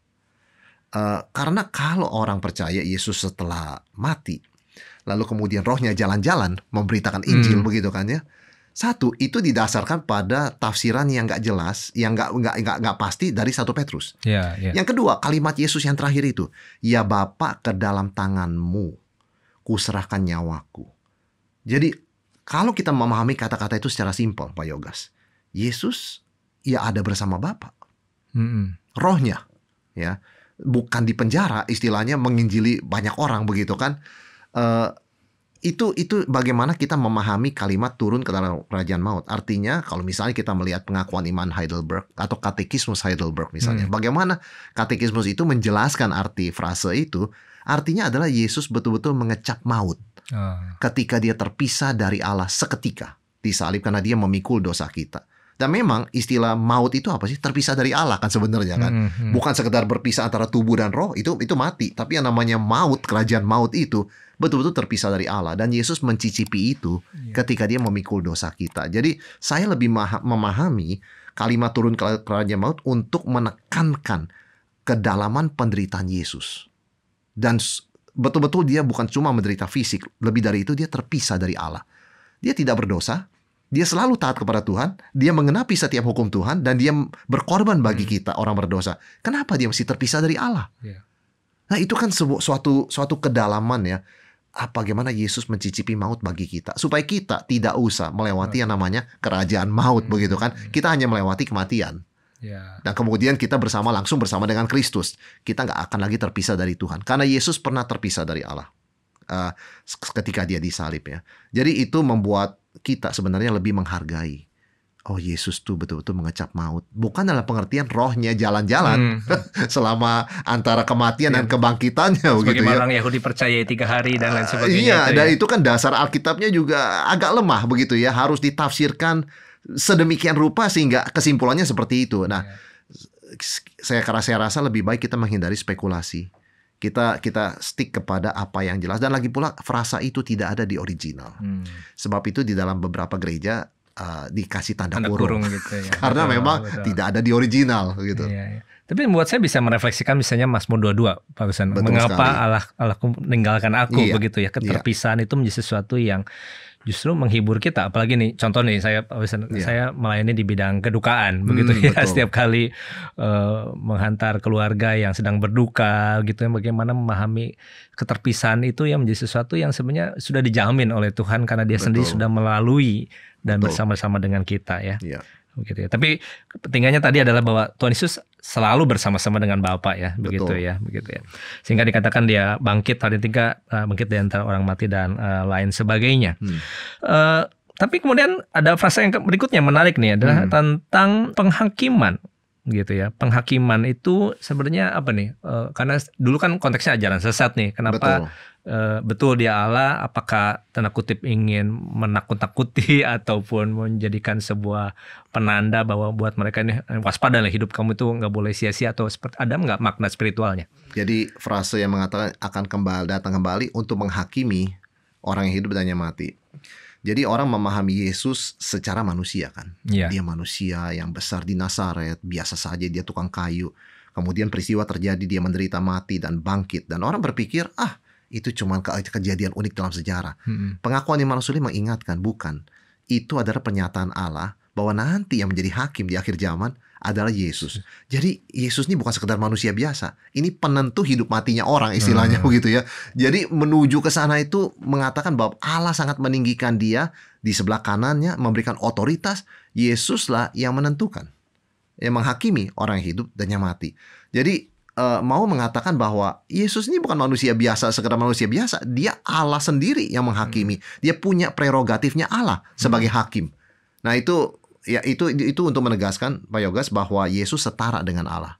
Karena kalau orang percaya Yesus setelah mati, lalu kemudian rohnya jalan-jalan memberitakan Injil begitu kan ya, Satu, itu didasarkan pada tafsiran yang nggak jelas, yang nggak pasti dari 1 Petrus. Yang kedua, kalimat Yesus yang terakhir itu, ya Bapa, ke dalam tanganmu kuserahkan nyawaku. Jadi kalau kita memahami kata-kata itu secara simpel, Pak Yogas, Yesus ya ada bersama Bapa. Rohnya, ya, bukan di penjara, istilahnya menginjili banyak orang begitu kan. Itu bagaimana kita memahami kalimat turun ke dalam kerajaan maut. Artinya kalau misalnya kita melihat pengakuan iman Heidelberg atau katekismus Heidelberg misalnya, bagaimana katekismus itu menjelaskan arti frase itu, artinya adalah Yesus betul-betul mengecap maut ketika dia terpisah dari Allah seketika disalib karena dia memikul dosa kita. Dan memang istilah maut itu apa sih? Terpisah dari Allah kan sebenarnya kan. Bukan sekedar berpisah antara tubuh dan roh, itu mati. Tapi yang namanya maut, kerajaan maut itu betul-betul terpisah dari Allah. Dan Yesus mencicipi itu ketika dia memikul dosa kita. Jadi saya lebih memahami kalimat turun ke kerajaan maut untuk menekankan kedalaman penderitaan Yesus. Dan betul-betul dia bukan cuma menderita fisik. Lebih dari itu dia terpisah dari Allah. Dia tidak berdosa. Dia selalu taat kepada Tuhan, dia mengenapi setiap hukum Tuhan, dan dia berkorban bagi kita orang berdosa. Kenapa dia mesti terpisah dari Allah? Nah itu kan suatu kedalaman ya. Bagaimana Yesus mencicipi maut bagi kita, supaya kita tidak usah melewati yang namanya kerajaan maut begitu kan. Kita hanya melewati kematian. Dan kemudian kita langsung bersama dengan Kristus. Kita nggak akan lagi terpisah dari Tuhan, karena Yesus pernah terpisah dari Allah ketika dia disalib ya. Jadi itu membuat kita sebenarnya lebih menghargai. Oh, Yesus tuh betul-betul mengecap maut. Bukan dalam pengertian rohnya jalan-jalan selama antara kematian dan kebangkitannya. Sebagai begitu orang Yahudi percaya 3 hari dan lain sebagainya. Iya, dan itu kan dasar Alkitabnya juga agak lemah begitu ya. Harus ditafsirkan sedemikian rupa sehingga kesimpulannya seperti itu. Nah, saya rasa lebih baik kita menghindari spekulasi. Kita stick kepada apa yang jelas. Dan lagi pula frasa itu tidak ada di original. Sebab itu di dalam beberapa gereja dikasih tanda kurung gitu ya. Karena memang tidak ada di original gitu. Tapi membuat saya bisa merefleksikan misalnya Mazmur 22, Pak Husan. Mengapa Allahku meninggalkan aku begitu ya. Keterpisahan itu menjadi sesuatu yang justru menghibur kita. Apalagi nih, contoh nih, saya melayani di bidang kedukaan begitu ya. Betul. Setiap kali menghantar keluarga yang sedang berduka gitu ya, bagaimana memahami keterpisahan itu yang menjadi sesuatu yang sebenarnya sudah dijamin oleh Tuhan karena dia sendiri sudah melalui dan bersama-sama dengan kita ya. Begitu ya. Tapi kepentingannya tadi adalah bahwa Tuhan Yesus selalu bersama-sama dengan Bapa ya, begitu ya. Sehingga dikatakan dia bangkit hari ketiga, bangkit dari antara orang mati dan lain sebagainya. Tapi kemudian ada frasa yang berikutnya menarik nih adalah tentang penghakiman. Gitu ya. Penghakiman itu sebenarnya apa nih? Karena dulu kan konteksnya ajaran sesat nih. Kenapa betul dia Allah? Apakah tanda kutip ingin menakut-nakuti ataupun menjadikan sebuah penanda bahwa buat mereka ini waspada lah, hidup kamu itu nggak boleh sia-sia, atau ada nggak makna spiritualnya? Jadi frase yang mengatakan akan datang kembali untuk menghakimi orang yang hidup dan yang mati. Jadi orang memahami Yesus secara manusia kan. Dia manusia yang besar di Nazaret, biasa saja dia tukang kayu. Kemudian peristiwa terjadi, dia menderita mati dan bangkit. Dan orang berpikir, itu cuma kejadian unik dalam sejarah. Pengakuan iman rasuli mengingatkan, bukan. Itu adalah pernyataan Allah bahwa nanti yang menjadi hakim di akhir zaman adalah Yesus. Jadi Yesus ini bukan sekedar manusia biasa. Ini penentu hidup matinya orang, istilahnya begitu ya. Jadi menuju ke sana itu mengatakan bahwa Allah sangat meninggikan dia, di sebelah kanannya memberikan otoritas. Yesuslah yang menentukan, yang menghakimi orang yang hidup dan yang mati. Jadi mau mengatakan bahwa Yesus ini bukan manusia biasa, sekedar manusia biasa. Dia Allah sendiri yang menghakimi. Dia punya prerogatifnya Allah sebagai hakim. Nah itu untuk menegaskan, Pak Yogas, bahwa Yesus setara dengan Allah.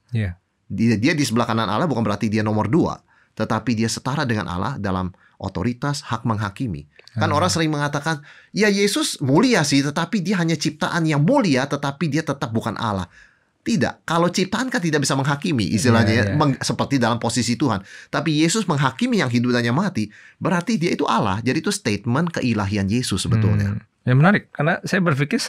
Dia di sebelah kanan Allah bukan berarti dia nomor 2, tetapi dia setara dengan Allah dalam otoritas hak menghakimi. Kan orang sering mengatakan, ya Yesus mulia sih, tetapi dia hanya ciptaan yang mulia, tetapi dia tetap bukan Allah. Tidak, kalau ciptaan kan tidak bisa menghakimi, istilahnya seperti dalam posisi Tuhan. Tapi Yesus menghakimi yang hidup dan yang mati, berarti dia itu Allah. Jadi itu statement keilahian Yesus sebetulnya. Ya menarik, karena saya berpikir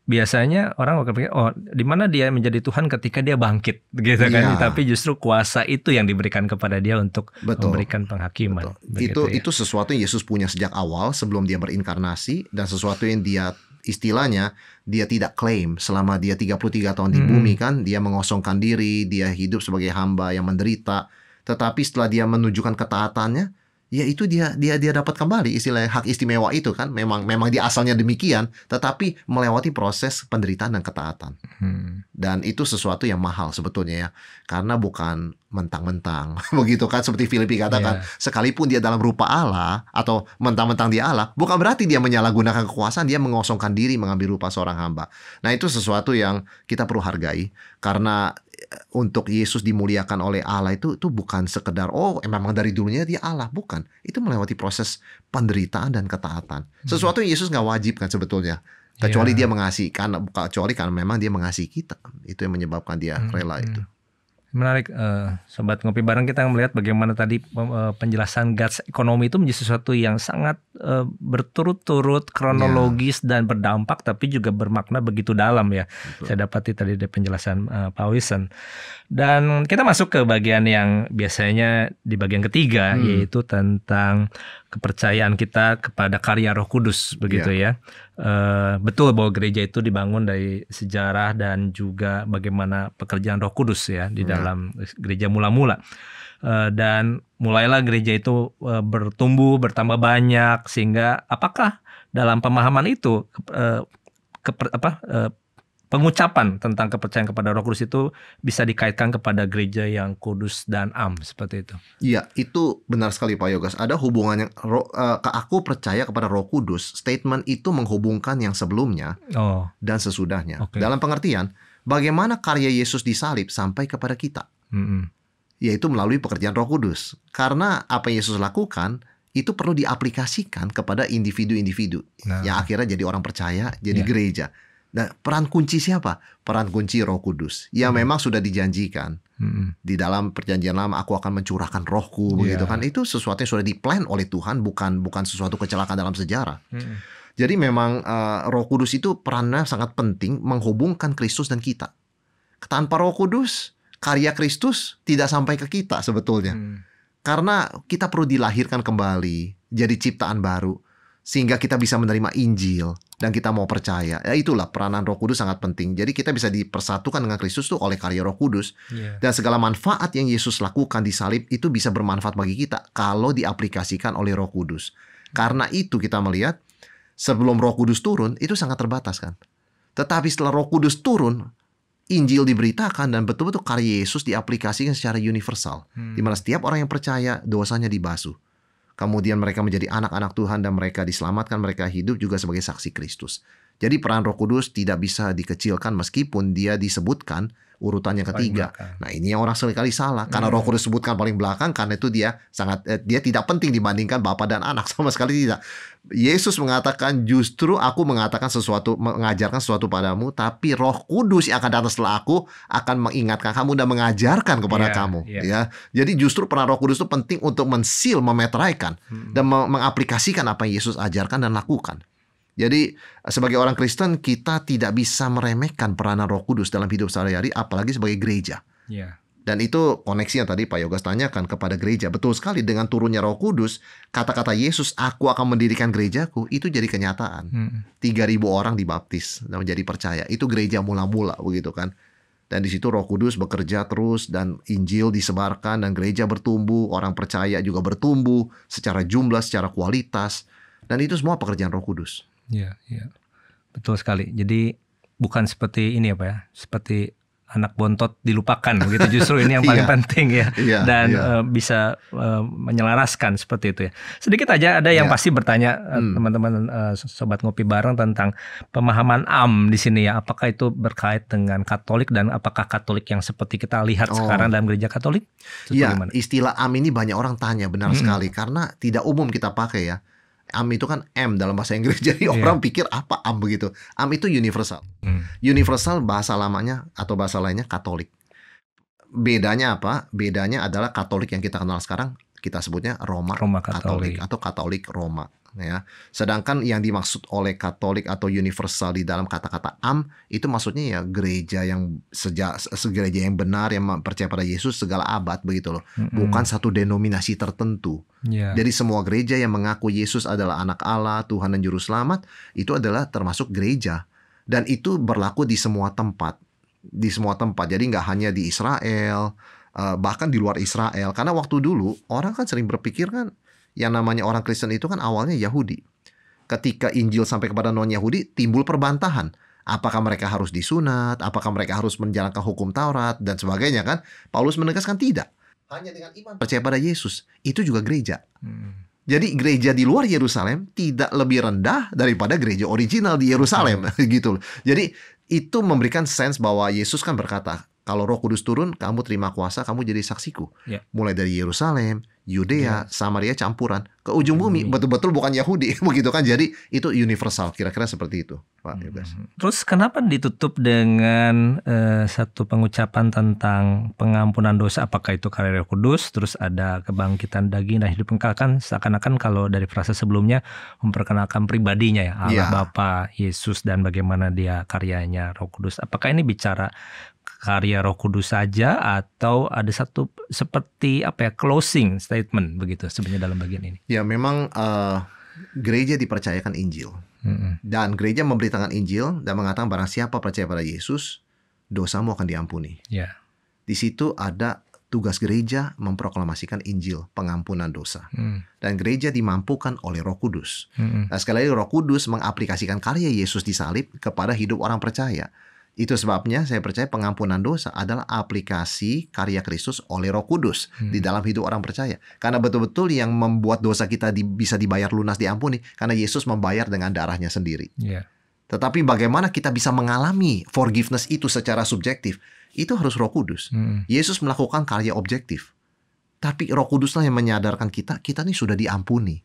biasanya orang berpikir, di mana dia menjadi Tuhan ketika dia bangkit, gitu kan? Tapi justru kuasa itu yang diberikan kepada dia untuk memberikan penghakiman. Itu sesuatu yang Yesus punya sejak awal sebelum dia berinkarnasi, dan sesuatu yang dia istilahnya dia tidak klaim selama dia 33 tahun di bumi kan, dia mengosongkan diri, dia hidup sebagai hamba yang menderita. Tetapi setelah dia menunjukkan ketaatannya, ya itu dia dapat kembali istilah hak istimewa itu kan. Memang dia asalnya demikian, tetapi melewati proses penderitaan dan ketaatan. Dan itu sesuatu yang mahal sebetulnya ya, karena bukan mentang-mentang begitu kan, seperti Filipi katakan, sekalipun dia dalam rupa Allah atau mentang-mentang dia Allah, bukan berarti dia menyalahgunakan kekuasaan, dia mengosongkan diri mengambil rupa seorang hamba. Nah, itu sesuatu yang kita perlu hargai, karena untuk Yesus dimuliakan oleh Allah itu bukan sekedar memang dari dulunya dia Allah, bukan. Itu melewati proses penderitaan dan ketaatan. Sesuatu yang Yesus nggak wajib kan sebetulnya, kecuali dia mengasihi, kecuali karena memang dia mengasihi kita. Itu yang menyebabkan dia rela itu. Menarik, Sobat Ngopi Bareng, kita melihat bagaimana tadi penjelasan God's Economy itu menjadi sesuatu yang sangat berturut-turut, kronologis dan berdampak, tapi juga bermakna begitu dalam ya. Betul. Saya dapati tadi dari penjelasan Pak Wilson. Dan kita masuk ke bagian yang biasanya di bagian ketiga, yaitu tentang kepercayaan kita kepada karya Roh Kudus, begitu ya. Betul bahwa gereja itu dibangun dari sejarah dan juga bagaimana pekerjaan Roh Kudus ya di dalam gereja mula-mula. Dan mulailah gereja itu bertumbuh, bertambah banyak, sehingga apakah dalam pemahaman itu pengucapan tentang kepercayaan kepada Roh Kudus itu bisa dikaitkan kepada gereja yang kudus dan am, seperti itu? Iya, itu benar sekali Pak Yogas. Ada hubungannya. Aku percaya kepada Roh Kudus. Statement itu menghubungkan yang sebelumnya dan sesudahnya. Dalam pengertian, bagaimana karya Yesus disalib sampai kepada kita, yaitu melalui pekerjaan Roh Kudus. Karena apa yang Yesus lakukan itu perlu diaplikasikan kepada individu-individu yang akhirnya jadi orang percaya, jadi gereja. Nah, peran kunci siapa? Peran kunci Roh Kudus. Ya memang sudah dijanjikan di dalam perjanjian lama, aku akan mencurahkan Rohku, begitu kan? Itu sesuatu yang sudah diplan oleh Tuhan, bukan sesuatu kecelakaan dalam sejarah. Jadi memang Roh Kudus itu perannya sangat penting menghubungkan Kristus dan kita. Tanpa Roh Kudus, karya Kristus tidak sampai ke kita sebetulnya. Karena kita perlu dilahirkan kembali, jadi ciptaan baru, sehingga kita bisa menerima Injil dan kita mau percaya. Ya, itulah peranan Roh Kudus sangat penting. Jadi kita bisa dipersatukan dengan Kristus tuh oleh karya Roh Kudus. Dan segala manfaat yang Yesus lakukan di salib itu bisa bermanfaat bagi kita kalau diaplikasikan oleh Roh Kudus. Karena itu kita melihat sebelum Roh Kudus turun itu sangat terbatas kan. Tetapi setelah Roh Kudus turun, Injil diberitakan dan betul-betul karya Yesus diaplikasikan secara universal. Di mana setiap orang yang percaya dosanya dibasuh. Kemudian mereka menjadi anak-anak Tuhan dan mereka diselamatkan, mereka hidup juga sebagai saksi Kristus. Jadi peran Roh Kudus tidak bisa dikecilkan meskipun dia disebutkan urutan yang ketiga. Nah, ini yang orang seringkali salah. Karena Roh Kudus disebutkan paling belakang, karena itu dia tidak penting dibandingkan Bapa dan Anak, sama sekali tidak. Yesus mengatakan, justru aku mengajarkan sesuatu padamu, tapi Roh Kudus yang akan datang setelah aku akan mengingatkan kamu dan mengajarkan kepada kamu. Ya, jadi justru peran Roh Kudus itu penting untuk mensil, memeteraikan dan mengaplikasikan apa yang Yesus ajarkan dan lakukan. Jadi sebagai orang Kristen kita tidak bisa meremehkan peranan Roh Kudus dalam hidup sehari-hari, apalagi sebagai gereja. Dan itu koneksi yang tadi Pak Yogas tanyakan kepada gereja. Betul sekali, dengan turunnya Roh Kudus, kata-kata Yesus, aku akan mendirikan gerejaku, itu jadi kenyataan. 3.000 orang dibaptis dan menjadi percaya. Itu gereja mula-mula, begitu kan. Dan di situ Roh Kudus bekerja terus dan Injil disebarkan dan gereja bertumbuh, orang percaya juga bertumbuh secara jumlah, secara kualitas. Dan itu semua pekerjaan Roh Kudus. Iya, betul sekali. Jadi bukan seperti ini apa ya, seperti anak bontot dilupakan begitu. Justru ini yang paling penting ya, dan bisa menyelaraskan seperti itu ya. Sedikit aja ada yang pasti bertanya teman-teman Sobat Ngopi Bareng tentang pemahaman am di sini ya. Apakah itu berkait dengan Katolik dan apakah Katolik yang seperti kita lihat sekarang dalam gereja Katolik? Iya, istilah am ini banyak orang tanya, benar sekali, karena tidak umum kita pakai ya. Am itu kan M dalam bahasa Inggris, jadi orang pikir apa am begitu. Am itu universal. Universal bahasa lamanya atau bahasa lainnya Katolik. Bedanya apa? Bedanya adalah Katolik yang kita kenal sekarang, kita sebutnya Roma Katolik atau Katolik Roma. ya. Sedangkan yang dimaksud oleh Katolik atau universal di dalam kata-kata itu maksudnya ya gereja yang gereja yang benar yang percaya pada Yesus segala abad begitu loh. Bukan satu denominasi tertentu. Jadi semua gereja yang mengaku Yesus adalah anak Allah, Tuhan dan Juru Selamat itu adalah termasuk gereja. Dan itu berlaku di semua tempat. Di semua tempat. Jadi nggak hanya di Israel, bahkan di luar Israel. Karena waktu dulu orang kan sering berpikir kan yang namanya orang Kristen itu kan awalnya Yahudi. Ketika Injil sampai kepada non-Yahudi timbul perbantahan. Apakah mereka harus disunat? Apakah mereka harus menjalankan hukum Taurat? Dan sebagainya kan. Paulus menegaskan tidak. Hanya dengan iman percaya pada Yesus. Itu juga gereja. Jadi gereja di luar Yerusalem tidak lebih rendah daripada gereja original di Yerusalem. Gitu loh. Jadi itu memberikan sense bahwa Yesus kan berkata, kalau Roh Kudus turun, kamu terima kuasa, kamu jadi saksiku. Mulai dari Yerusalem, Yudea, Samaria campuran ke ujung bumi, betul-betul bukan Yahudi, begitu kan? Jadi itu universal, kira-kira seperti itu, Pak Yogas. Terus kenapa ditutup dengan satu pengucapan tentang pengampunan dosa? Apakah itu karya Roh Kudus? Terus ada kebangkitan daging dan hidup kekal, kan seakan-akan kalau dari frase sebelumnya memperkenalkan pribadinya ya, Allah Bapa, Yesus dan bagaimana dia karyanya Roh Kudus. Apakah ini bicara karya Roh Kudus saja atau ada satu seperti closing statement begitu sebenarnya dalam bagian ini? Ya memang gereja dipercayakan Injil dan gereja memberitakan Injil dan mengatakan barang siapa percaya pada Yesus dosamu akan diampuni. Di situ ada tugas gereja memproklamasikan Injil pengampunan dosa dan gereja dimampukan oleh Roh Kudus. Nah, sekali lagi Roh Kudus mengaplikasikan karya Yesus di salib kepada hidup orang percaya. Itu sebabnya saya percaya pengampunan dosa adalah aplikasi karya Kristus oleh Roh Kudus di dalam hidup orang percaya. Karena betul-betul yang membuat dosa kita bisa dibayar lunas, diampuni, karena Yesus membayar dengan darahnya sendiri. Tetapi bagaimana kita bisa mengalami forgiveness itu secara subjektif? Itu harus Roh Kudus. Yesus melakukan karya objektif. Tapi Roh Kuduslah yang menyadarkan kita ini sudah diampuni.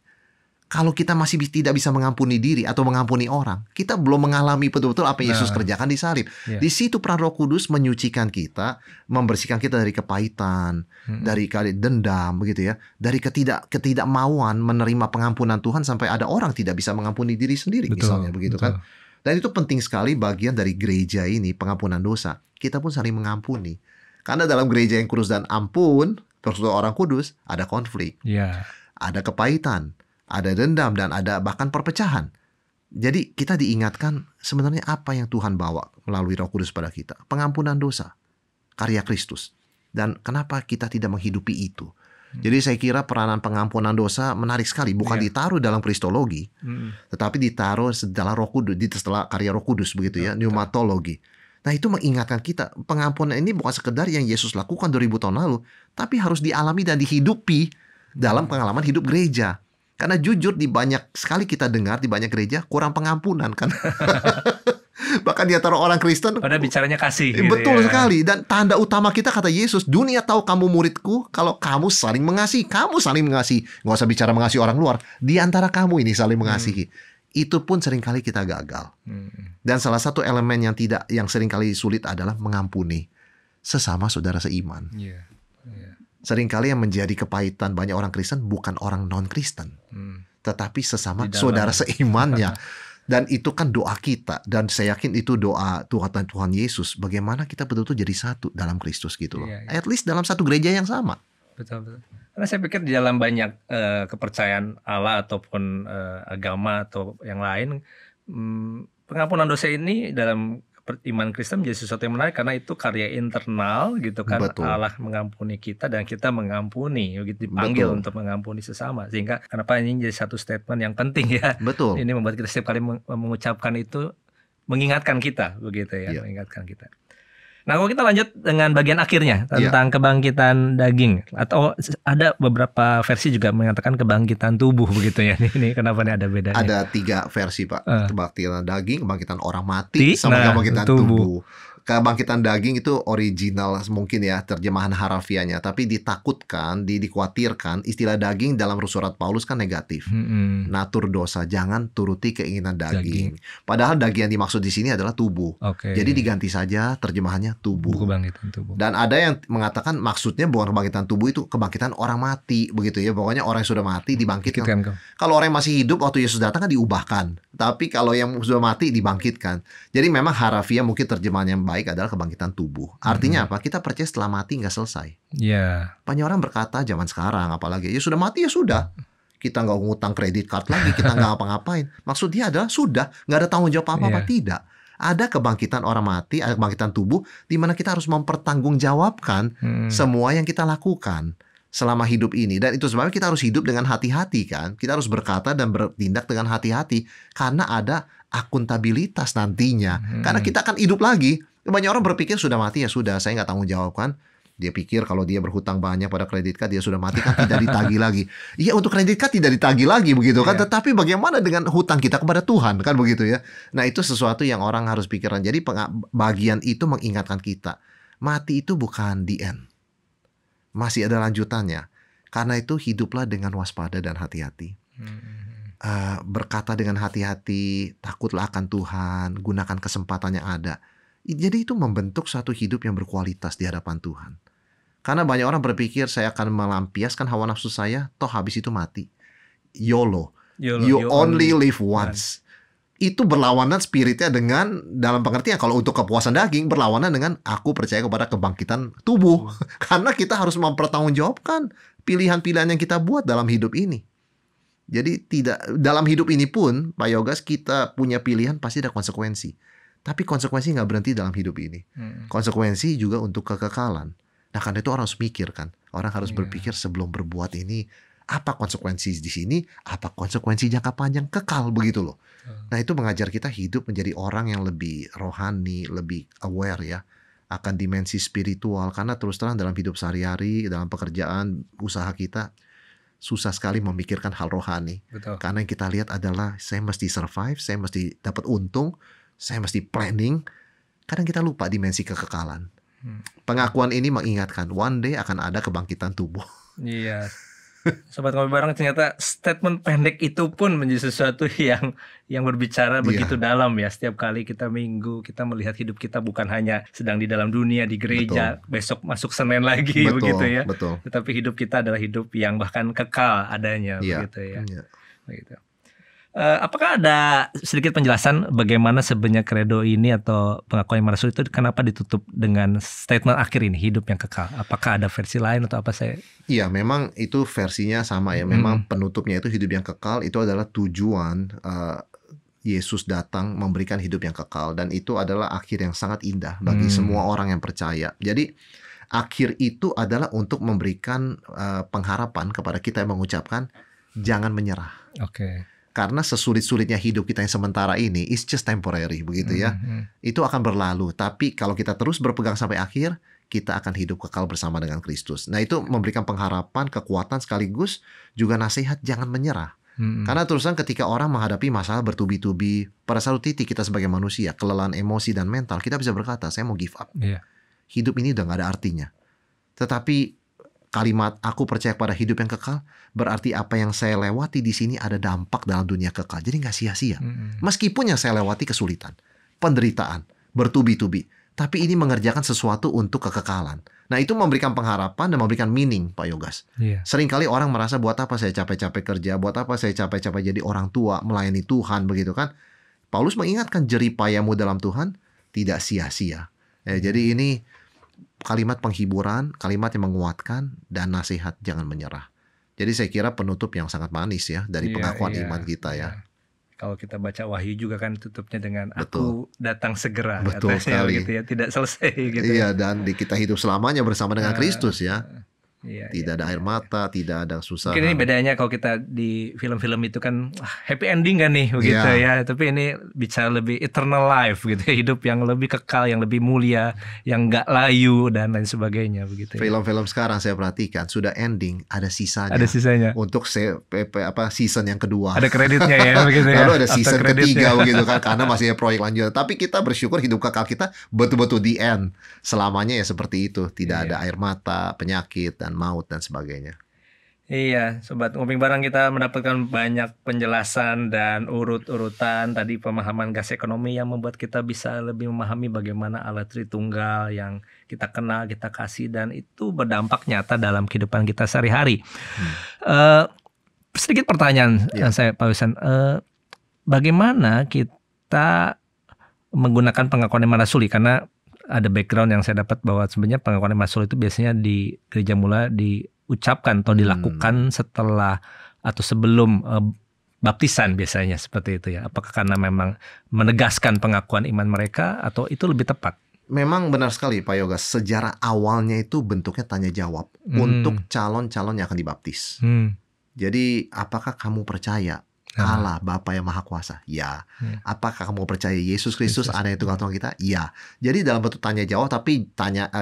Kalau kita masih tidak bisa mengampuni diri atau mengampuni orang, kita belum mengalami betul-betul apa yang Yesus kerjakan di salib. Di situ peran Roh Kudus menyucikan kita, membersihkan kita dari kepahitan, dari dendam, begitu ya, dari ketidakmauan menerima pengampunan Tuhan sampai ada orang tidak bisa mengampuni diri sendiri, misalnya begitu kan. Dan itu penting sekali bagian dari gereja ini, pengampunan dosa. Kita pun saling mengampuni. Karena dalam gereja yang kudus dan ampun, terus orang kudus, ada konflik, ada kepahitan, ada dendam, dan ada bahkan perpecahan. Jadi kita diingatkan sebenarnya apa yang Tuhan bawa melalui Roh Kudus pada kita. Pengampunan dosa, karya Kristus. Dan kenapa kita tidak menghidupi itu? Jadi saya kira peranan pengampunan dosa menarik sekali. Bukan ditaruh dalam kristologi, tetapi ditaruh setelah Roh Kudus, setelah karya Roh Kudus begitu ya, pneumatologi. Nah itu mengingatkan kita, pengampunan ini bukan sekedar yang Yesus lakukan 2000 tahun lalu, tapi harus dialami dan dihidupi dalam pengalaman hidup gereja. Karena jujur di banyak sekali kita dengar di banyak gereja kurang pengampunan kan. Bahkan di antara orang Kristen pada bicaranya kasih gitu betul sekali. Dan tanda utama kita kata Yesus, dunia tahu kamu muridku kalau kamu saling mengasihi. Kamu saling mengasihi. Nggak usah bicara mengasihi orang luar. Di antara kamu ini saling mengasihi. Itu pun seringkali kita gagal. Dan salah satu elemen yang seringkali sulit adalah mengampuni sesama saudara seiman. Seringkali yang menjadi kepahitan banyak orang Kristen bukan orang non-Kristen, tetapi sesama saudara seimannya. Dan itu kan doa kita, dan saya yakin itu doa Tuhan Yesus. Bagaimana kita betul-betul jadi satu dalam Kristus gitu loh. At least dalam satu gereja yang sama. Betul. Karena saya pikir di dalam banyak kepercayaan Allah ataupun agama atau yang lain, pengampunan dosa ini dalam iman Kristen menjadi sesuatu yang menarik karena itu karya internal gitu kan. Betul. Allah mengampuni kita dan kita mengampuni, gitu, dipanggil untuk mengampuni sesama. Sehingga kenapa ini jadi satu statement yang penting ya. Betul. Ini membuat kita setiap kali mengucapkan itu mengingatkan kita begitu ya, mengingatkan kita. Nah, kalau kita lanjut dengan bagian akhirnya tentang kebangkitan daging, atau ada beberapa versi juga mengatakan kebangkitan tubuh begitu ya. Ini kenapa nih ada bedanya? Ada 3 versi Pak. Kebangkitan daging, kebangkitan orang mati, sama kebangkitan tubuh. kebangkitan daging itu original mungkin ya terjemahan harafiahnya, tapi ditakutkan, dikhawatirkan istilah daging dalam surat Paulus kan negatif. Natur dosa, jangan turuti keinginan daging. Padahal daging yang dimaksud di sini adalah tubuh. Jadi diganti saja terjemahannya tubuh. Kebangkitan tubuh. Dan ada yang mengatakan maksudnya bukan kebangkitan tubuh, itu kebangkitan orang mati begitu ya. Pokoknya orang yang sudah mati dibangkitkan. Kalau orang yang masih hidup waktu Yesus datang kan diubahkan. Tapi kalau yang sudah mati dibangkitkan. Jadi memang harafiah mungkin terjemahan yang baik adalah kebangkitan tubuh. Artinya apa? Kita percaya setelah mati nggak selesai. Banyak orang berkata zaman sekarang apalagi, ya sudah mati ya sudah. Kita nggak ngutang kredit card lagi, kita nggak ngapa-ngapain. Maksud dia adalah sudah, nggak ada tanggung jawab apa-apa. Tidak. Ada kebangkitan orang mati, ada kebangkitan tubuh, di mana kita harus mempertanggungjawabkan semua yang kita lakukan selama hidup ini. Dan itu sebabnya kita harus hidup dengan hati-hati kan. Kita harus berkata dan bertindak dengan hati-hati. Karena ada akuntabilitas nantinya. Karena kita akan hidup lagi. Banyak orang berpikir sudah mati ya sudah, saya nggak tanggung jawab kan. Dia pikir kalau dia berhutang banyak pada kredit card, dia sudah mati kan tidak ditagih lagi. Iya, untuk kredit card tidak ditagih lagi begitu kan. Tetapi bagaimana dengan hutang kita kepada Tuhan kan begitu ya. Nah itu sesuatu yang orang harus pikirkan. Jadi bagian itu mengingatkan kita. Mati itu bukan the end. Masih ada lanjutannya. Karena itu hiduplah dengan waspada dan hati-hati. Berkata dengan hati-hati, takutlah akan Tuhan, gunakan kesempatan yang ada. Jadi itu membentuk suatu hidup yang berkualitas di hadapan Tuhan. Karena banyak orang berpikir saya akan melampiaskan hawa nafsu saya, toh habis itu mati. YOLO. You only live once. Itu berlawanan spiritnya dengan, dalam pengertian kalau untuk kepuasan daging, berlawanan dengan aku percaya kepada kebangkitan tubuh. Karena kita harus mempertanggungjawabkan pilihan-pilihan yang kita buat dalam hidup ini. Jadi tidak, dalam hidup ini pun Pak Yogas, kita punya pilihan pasti ada konsekuensi. Tapi konsekuensi nggak berhenti dalam hidup ini. Konsekuensi juga untuk kekekalan. Nah karena itu orang harus mikir kan. Orang harus berpikir sebelum berbuat ini, apa konsekuensi di sini, apa konsekuensi jangka panjang kekal begitu loh. Nah itu mengajar kita hidup menjadi orang yang lebih rohani, lebih aware ya akan dimensi spiritual. Karena terus terang dalam hidup sehari-hari, dalam pekerjaan, usaha kita, susah sekali memikirkan hal rohani. Karena yang kita lihat adalah saya mesti survive, saya mesti dapat untung, saya mesti planning. Kadang kita lupa dimensi kekekalan. Pengakuan ini mengingatkan one day akan ada kebangkitan tubuh. Iya. Sobat Ngopi Bareng, ternyata statement pendek itu pun menjadi sesuatu yang berbicara begitu dalam ya. Setiap kali kita minggu, kita melihat hidup kita bukan hanya sedang di dalam dunia, di gereja, besok masuk Senin lagi begitu ya. Tetapi hidup kita adalah hidup yang bahkan kekal adanya begitu ya. Begitu. Apakah ada sedikit penjelasan bagaimana sebenarnya kredo ini atau pengakuan iman rasul itu kenapa ditutup dengan statement akhir ini, hidup yang kekal? Apakah ada versi lain atau apa saya? Iya, memang itu versinya sama ya. Memang penutupnya itu hidup yang kekal itu adalah tujuan Yesus datang memberikan hidup yang kekal, dan itu adalah akhir yang sangat indah bagi semua orang yang percaya. Jadi akhir itu adalah untuk memberikan pengharapan kepada kita yang mengucapkan jangan menyerah. Karena sesulit-sulitnya hidup kita yang sementara ini is just temporary begitu ya. Itu akan berlalu. Tapi kalau kita terus berpegang sampai akhir, kita akan hidup kekal bersama dengan Kristus. Nah itu memberikan pengharapan, kekuatan, sekaligus juga nasihat jangan menyerah. Karena terusan ketika orang menghadapi masalah bertubi-tubi, pada satu titik kita sebagai manusia, kelelahan emosi dan mental, kita bisa berkata saya mau give up. Hidup ini udah gak ada artinya. Tetapi kalimat aku percaya pada hidup yang kekal berarti apa yang saya lewati di sini ada dampak dalam dunia kekal. Jadi nggak sia-sia. Meskipun yang saya lewati kesulitan, penderitaan, bertubi-tubi, tapi ini mengerjakan sesuatu untuk kekekalan. Nah itu memberikan pengharapan dan memberikan meaning, Pak Yogas. Seringkali orang merasa buat apa saya capek-capek kerja, buat apa saya capek-capek jadi orang tua, melayani Tuhan begitu kan. Paulus mengingatkan jeripayamu dalam Tuhan tidak sia-sia. Jadi ini kalimat penghiburan, kalimat yang menguatkan, dan nasihat jangan menyerah. Jadi saya kira penutup yang sangat manis ya dari pengakuan iman kita ya. Kalau kita baca Wahyu juga kan tutupnya dengan aku datang segera. Betul sekali. Gitu ya, tidak selesai gitu. Iya, dan kita hidup selamanya bersama dengan Kristus ya. Iya, Tidak ada air mata, tidak ada susah. Mungkin ini bedanya kalau kita di film-film itu kan happy ending kan nih begitu ya. Tapi ini bicara lebih eternal life gitu, hidup yang lebih kekal, yang lebih mulia, yang nggak layu dan lain sebagainya begitu. Film-film sekarang saya perhatikan sudah ending, ada sisanya. Ada sisanya. Untuk season yang kedua. Ada kreditnya ya begitu ya. Lalu ada season ketiga begitu kan, karena masih ada proyek lanjutan. Tapi kita bersyukur hidup kekal kita betul-betul di end. Selamanya ya seperti itu, tidak ada air mata, penyakit dan maut dan sebagainya. Iya, Sobat Ngoping Bareng, kita mendapatkan banyak penjelasan dan urut-urutan tadi pemahaman gas ekonomi yang membuat kita bisa lebih memahami bagaimana Allah Tritunggal yang kita kenal, kita kasih, dan itu berdampak nyata dalam kehidupan kita sehari-hari. Sedikit pertanyaan saya, Pak Wisan, bagaimana kita menggunakan pengakuan iman rasuli? Karena ada background yang saya dapat bahwa sebenarnya pengakuan iman rasuli itu biasanya di gereja mula diucapkan atau dilakukan setelah atau sebelum baptisan biasanya seperti itu ya. Apakah karena memang menegaskan pengakuan iman mereka atau itu lebih tepat? Memang benar sekali Pak Yoga, sejarah awalnya itu bentuknya tanya jawab untuk calon-calon yang akan dibaptis. Jadi apakah kamu percaya Allah Bapa yang Maha Kuasa? Ya. Apakah kamu percaya Yesus Kristus anak yang tunggal Tuhan kita? Ya. Jadi dalam bentuk tanya jawab, tapi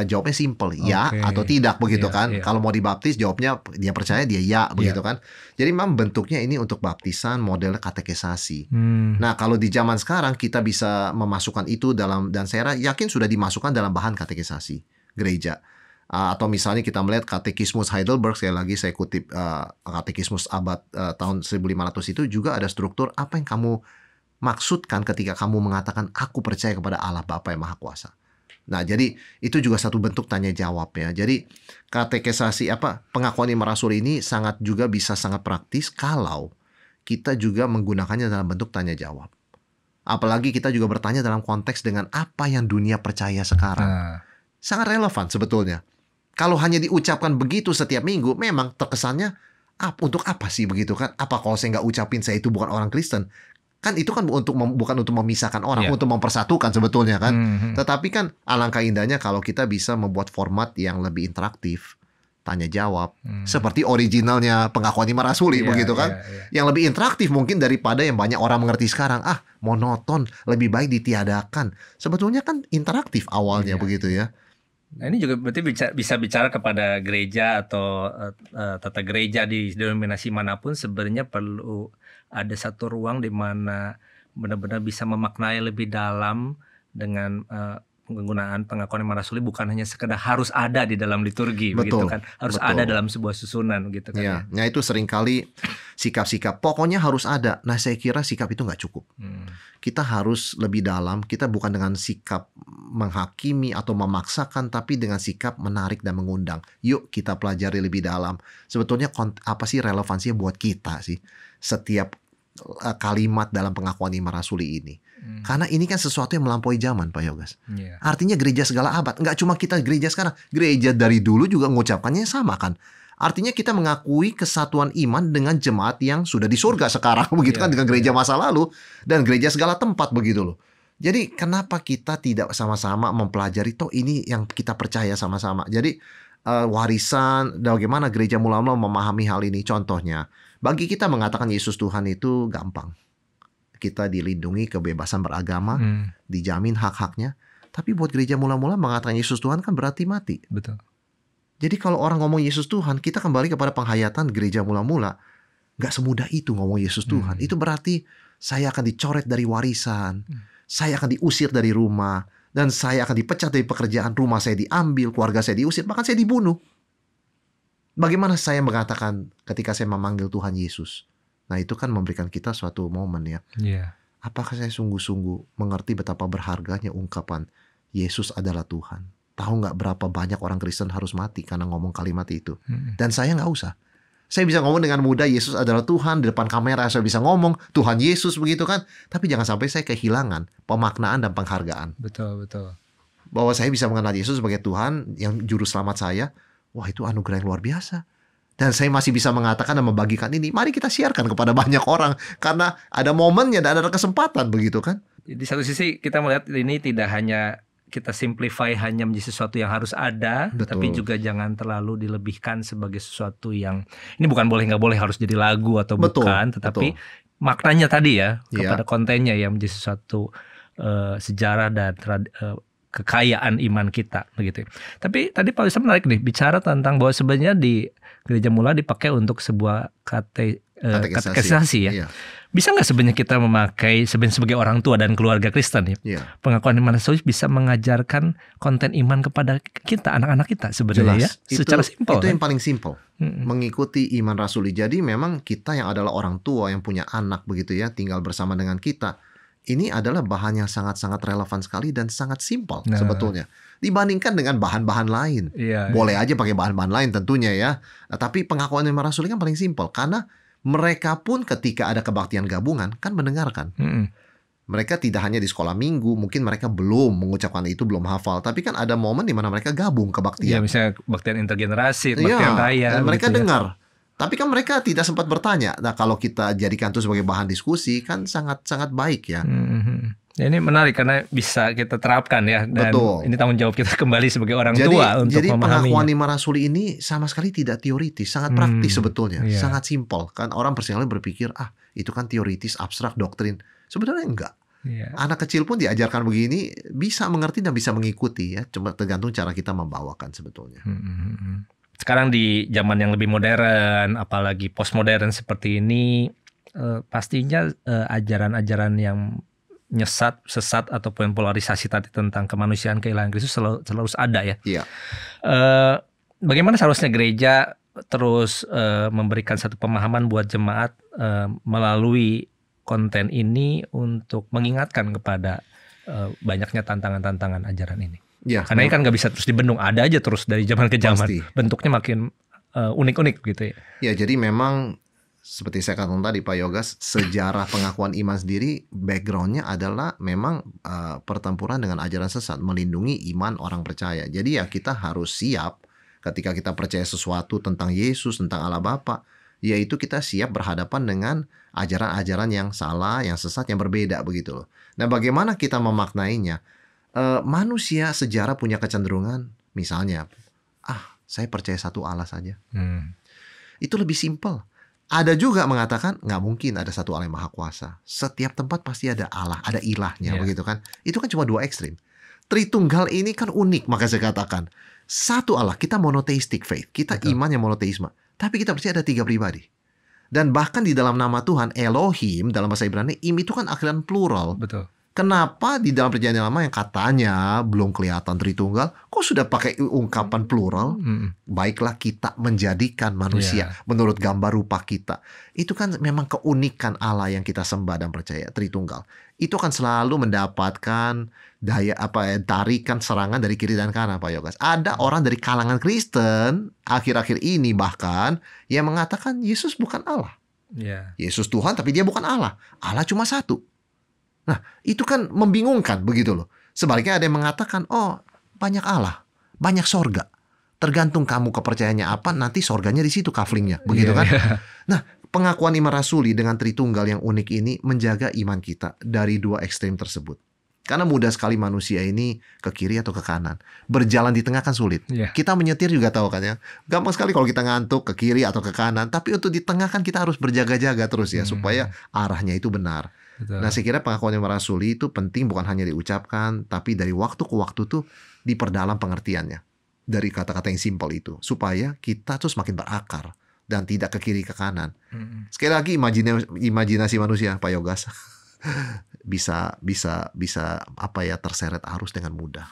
jawabnya simple, ya atau tidak begitu kan. Kalau mau dibaptis jawabnya dia percaya, dia ya begitu kan. Jadi memang bentuknya ini untuk baptisan model katekisasi. Nah, kalau di zaman sekarang kita bisa memasukkan itu dalam, dan saya yakin sudah dimasukkan dalam bahan katekisasi gereja. Atau misalnya kita melihat Katekismus Heidelberg, sekali lagi saya kutip Katekismus abad tahun 1500 itu juga ada struktur apa yang kamu maksudkan ketika kamu mengatakan aku percaya kepada Allah Bapa yang Maha Kuasa. Nah, jadi itu juga satu bentuk tanya jawab ya. Jadi katekisasi pengakuan iman rasuli ini juga bisa sangat praktis kalau kita juga menggunakannya dalam bentuk tanya jawab. Apalagi kita juga bertanya dalam konteks dengan apa yang dunia percaya sekarang. Sangat relevan sebetulnya. Kalau hanya diucapkan begitu setiap minggu, memang terkesannya untuk apa sih begitu kan? Apa kalau saya nggak ucapin saya itu bukan orang Kristen? Kan itu kan bukan untuk memisahkan orang, untuk mempersatukan sebetulnya kan. Tetapi kan alangkah indahnya kalau kita bisa membuat format yang lebih interaktif, tanya jawab, seperti originalnya pengakuan iman rasuli begitu kan. Yang lebih interaktif mungkin daripada yang banyak orang mengerti sekarang. Monoton, lebih baik ditiadakan. Sebetulnya kan interaktif awalnya begitu ya. Nah, ini juga berarti bisa bicara kepada gereja atau tata gereja di denominasi manapun, sebenarnya perlu ada satu ruang di mana benar-benar bisa memaknai lebih dalam dengan penggunaan pengakuan iman rasuli, bukan hanya sekedar harus ada di dalam liturgi begitu kan, harus ada dalam sebuah susunan gitu kan. Ya. Nah, itu seringkali sikap-sikap pokoknya harus ada. Nah, saya kira sikap itu nggak cukup. Kita harus lebih dalam. Kita bukan dengan sikap menghakimi atau memaksakan, tapi dengan sikap menarik dan mengundang. Yuk kita pelajari lebih dalam. Sebetulnya apa sih relevansinya buat kita sih setiap kalimat dalam pengakuan iman rasuli ini. Karena ini kan sesuatu yang melampaui zaman, Pak Yogas. Artinya gereja segala abad. Nggak cuma kita gereja sekarang. Gereja dari dulu juga mengucapkannya sama kan. Artinya kita mengakui kesatuan iman dengan jemaat yang sudah di surga sekarang. Begitu kan dengan gereja masa lalu. Dan gereja segala tempat begitu loh. Jadi kenapa kita tidak sama-sama mempelajari toh ini yang kita percaya sama-sama. Jadi warisan, bagaimana gereja mula-mula memahami hal ini. Contohnya, bagi kita mengatakan Yesus Tuhan itu gampang. Kita dilindungi kebebasan beragama, dijamin hak-haknya. Tapi buat gereja mula-mula mengatakan Yesus Tuhan kan berarti mati. Betul. Jadi kalau orang ngomong Yesus Tuhan, kita kembali kepada penghayatan gereja mula-mula. Gak semudah itu ngomong Yesus Tuhan. Itu berarti saya akan dicoret dari warisan, saya akan diusir dari rumah, dan saya akan dipecat dari pekerjaan, rumah saya diambil, keluarga saya diusir, bahkan saya dibunuh. Bagaimana saya mengatakan ketika saya memanggil Tuhan Yesus? Nah, itu kan memberikan kita suatu momen ya. Apakah saya sungguh-sungguh mengerti betapa berharganya ungkapan Yesus adalah Tuhan? Tahu nggak berapa banyak orang Kristen harus mati karena ngomong kalimat itu? Dan saya nggak usah. Saya bisa ngomong dengan mudah Yesus adalah Tuhan, di depan kamera saya bisa ngomong Tuhan Yesus begitu kan. Tapi jangan sampai saya kehilangan pemaknaan dan penghargaan. Betul. Bahwa saya bisa mengenal Yesus sebagai Tuhan yang juru selamat saya. Wah, itu anugerah yang luar biasa. Dan saya masih bisa mengatakan dan membagikan ini. Mari kita siarkan kepada banyak orang. Karena ada momennya dan ada kesempatan begitu kan. Di satu sisi kita melihat ini tidak hanya kita simplify hanya menjadi sesuatu yang harus ada, Betul. tapi juga jangan terlalu dilebihkan sebagai sesuatu yang ini bukan boleh nggak boleh harus jadi lagu atau Betul, bukan, tetapi betul. maknanya tadi ya Iya. kepada kontennya yang menjadi sesuatu sejarah dan kekayaan iman kita begitu. Tapi tadi Pak Wisam menarik nih bicara tentang bahwa sebenarnya di Gereja Mula dipakai untuk sebuah katekisasi ya. Iya. Bisa nggak sebenarnya kita memakai sebenarnya sebagai orang tua dan keluarga Kristen ya, Iya. pengakuan iman rasuli bisa mengajarkan konten iman kepada kita, anak-anak kita sebenarnya ya, secara simpel. Itu kan? yang paling simpel. Mengikuti iman rasuli. Jadi memang kita yang adalah orang tua yang punya anak begitu ya, tinggal bersama dengan kita. Ini adalah bahan yang sangat-sangat relevan sekali dan sangat simpel sebetulnya. Dibandingkan dengan bahan-bahan lain. Iya, Boleh aja pakai bahan-bahan lain tentunya ya. Tapi pengakuan iman rasuli kan paling simpel. Karena mereka pun ketika ada kebaktian gabungan kan mendengarkan. Mereka tidak hanya di sekolah minggu, mungkin mereka belum mengucapkan itu, belum hafal. Tapi kan ada momen di mana mereka gabung Iya, kebaktian. misalnya kebaktian intergenerasi, kebaktian raya. Dan mereka gitu ya. dengar. Tapi kan mereka tidak sempat bertanya. Nah, kalau kita jadikan itu sebagai bahan diskusi kan sangat-sangat baik ya. Ya, ini menarik karena bisa kita terapkan ya, dan Betul. ini tanggung jawab kita kembali sebagai orang tua untuk Jadi memahaminya. pengakuan iman rasuli ini sama sekali tidak teoritis, sangat praktis sebetulnya, iya. sangat simpel. Kan orang seringkali berpikir, itu kan teoritis, abstrak, doktrin. Sebenarnya enggak. Iya. Anak kecil pun diajarkan begini, bisa mengerti dan bisa mengikuti ya. Cuma tergantung cara kita membawakan sebetulnya. Sekarang di zaman yang lebih modern, apalagi postmodern seperti ini, pastinya ajaran-ajaran yang nyesat, sesat ataupun polarisasi tadi tentang kemanusiaan keilahian Kristus selalu ada ya. Iya. Bagaimana seharusnya gereja terus memberikan satu pemahaman buat jemaat melalui konten ini untuk mengingatkan kepada banyaknya tantangan-tantangan ajaran ini. Ya, Karena ini kan nggak bisa terus dibendung, ada aja terus dari zaman ke zaman. Pasti. Bentuknya makin unik-unik gitu ya. Ya, jadi memang seperti saya katakan tadi Pak Yogas, sejarah pengakuan iman sendiri backgroundnya adalah memang pertempuran dengan ajaran sesat, melindungi iman orang percaya. Jadi ya kita harus siap ketika kita percaya sesuatu tentang Yesus, tentang Allah Bapa, yaitu kita siap berhadapan dengan ajaran-ajaran yang salah, yang sesat, yang berbeda begitu loh. Nah, bagaimana kita memaknainya? Manusia sejarah punya kecenderungan, misalnya, saya percaya satu Allah saja. Itu lebih simpel. Ada juga mengatakan nggak mungkin ada satu Allah yang maha kuasa. Setiap tempat pasti ada Allah, ada ilahnya, begitu kan? Itu kan cuma dua ekstrim. Tritunggal ini kan unik, maka saya katakan satu Allah. Kita monotheistic faith, kita iman yang monoteisme. Tapi kita percaya ada 3 pribadi. Dan bahkan di dalam nama Tuhan Elohim dalam bahasa Ibrani, itu kan akhiran plural. Betul. Kenapa di dalam perjanjian lama yang katanya belum kelihatan Tritunggal, kok sudah pakai ungkapan plural? Baiklah kita menjadikan manusia menurut gambar rupa kita. Itu kan memang keunikan Allah yang kita sembah dan percaya, Tritunggal. Itu akan selalu mendapatkan tarikan serangan dari kiri dan kanan, Pak Yogas. Ada orang dari kalangan Kristen akhir-akhir ini bahkan yang mengatakan Yesus bukan Allah. Yesus Tuhan tapi dia bukan Allah. Allah cuma satu. Nah, itu kan membingungkan begitu loh. Sebaliknya ada yang mengatakan, banyak Allah, banyak sorga. Tergantung kamu kepercayaannya apa, nanti sorganya di situ kaflingnya, begitu kan? Nah, pengakuan iman rasuli dengan Tritunggal yang unik ini menjaga iman kita dari dua ekstrem tersebut. Karena mudah sekali manusia ini ke kiri atau ke kanan. Berjalan di tengah kan sulit. Kita menyetir juga tahu kan ya. Gampang sekali kalau kita ngantuk ke kiri atau ke kanan. Tapi untuk di tengah kan kita harus berjaga-jaga terus ya, supaya arahnya itu benar. Betul. Nah, saya kira pengakuan iman rasuli itu penting bukan hanya diucapkan, tapi dari waktu ke waktu tuh diperdalam pengertiannya. Dari kata-kata yang simpel itu. Supaya kita tuh semakin berakar dan tidak ke kiri ke kanan. Sekali lagi imajinasi manusia, Pak Yogas. bisa terseret arus dengan mudah.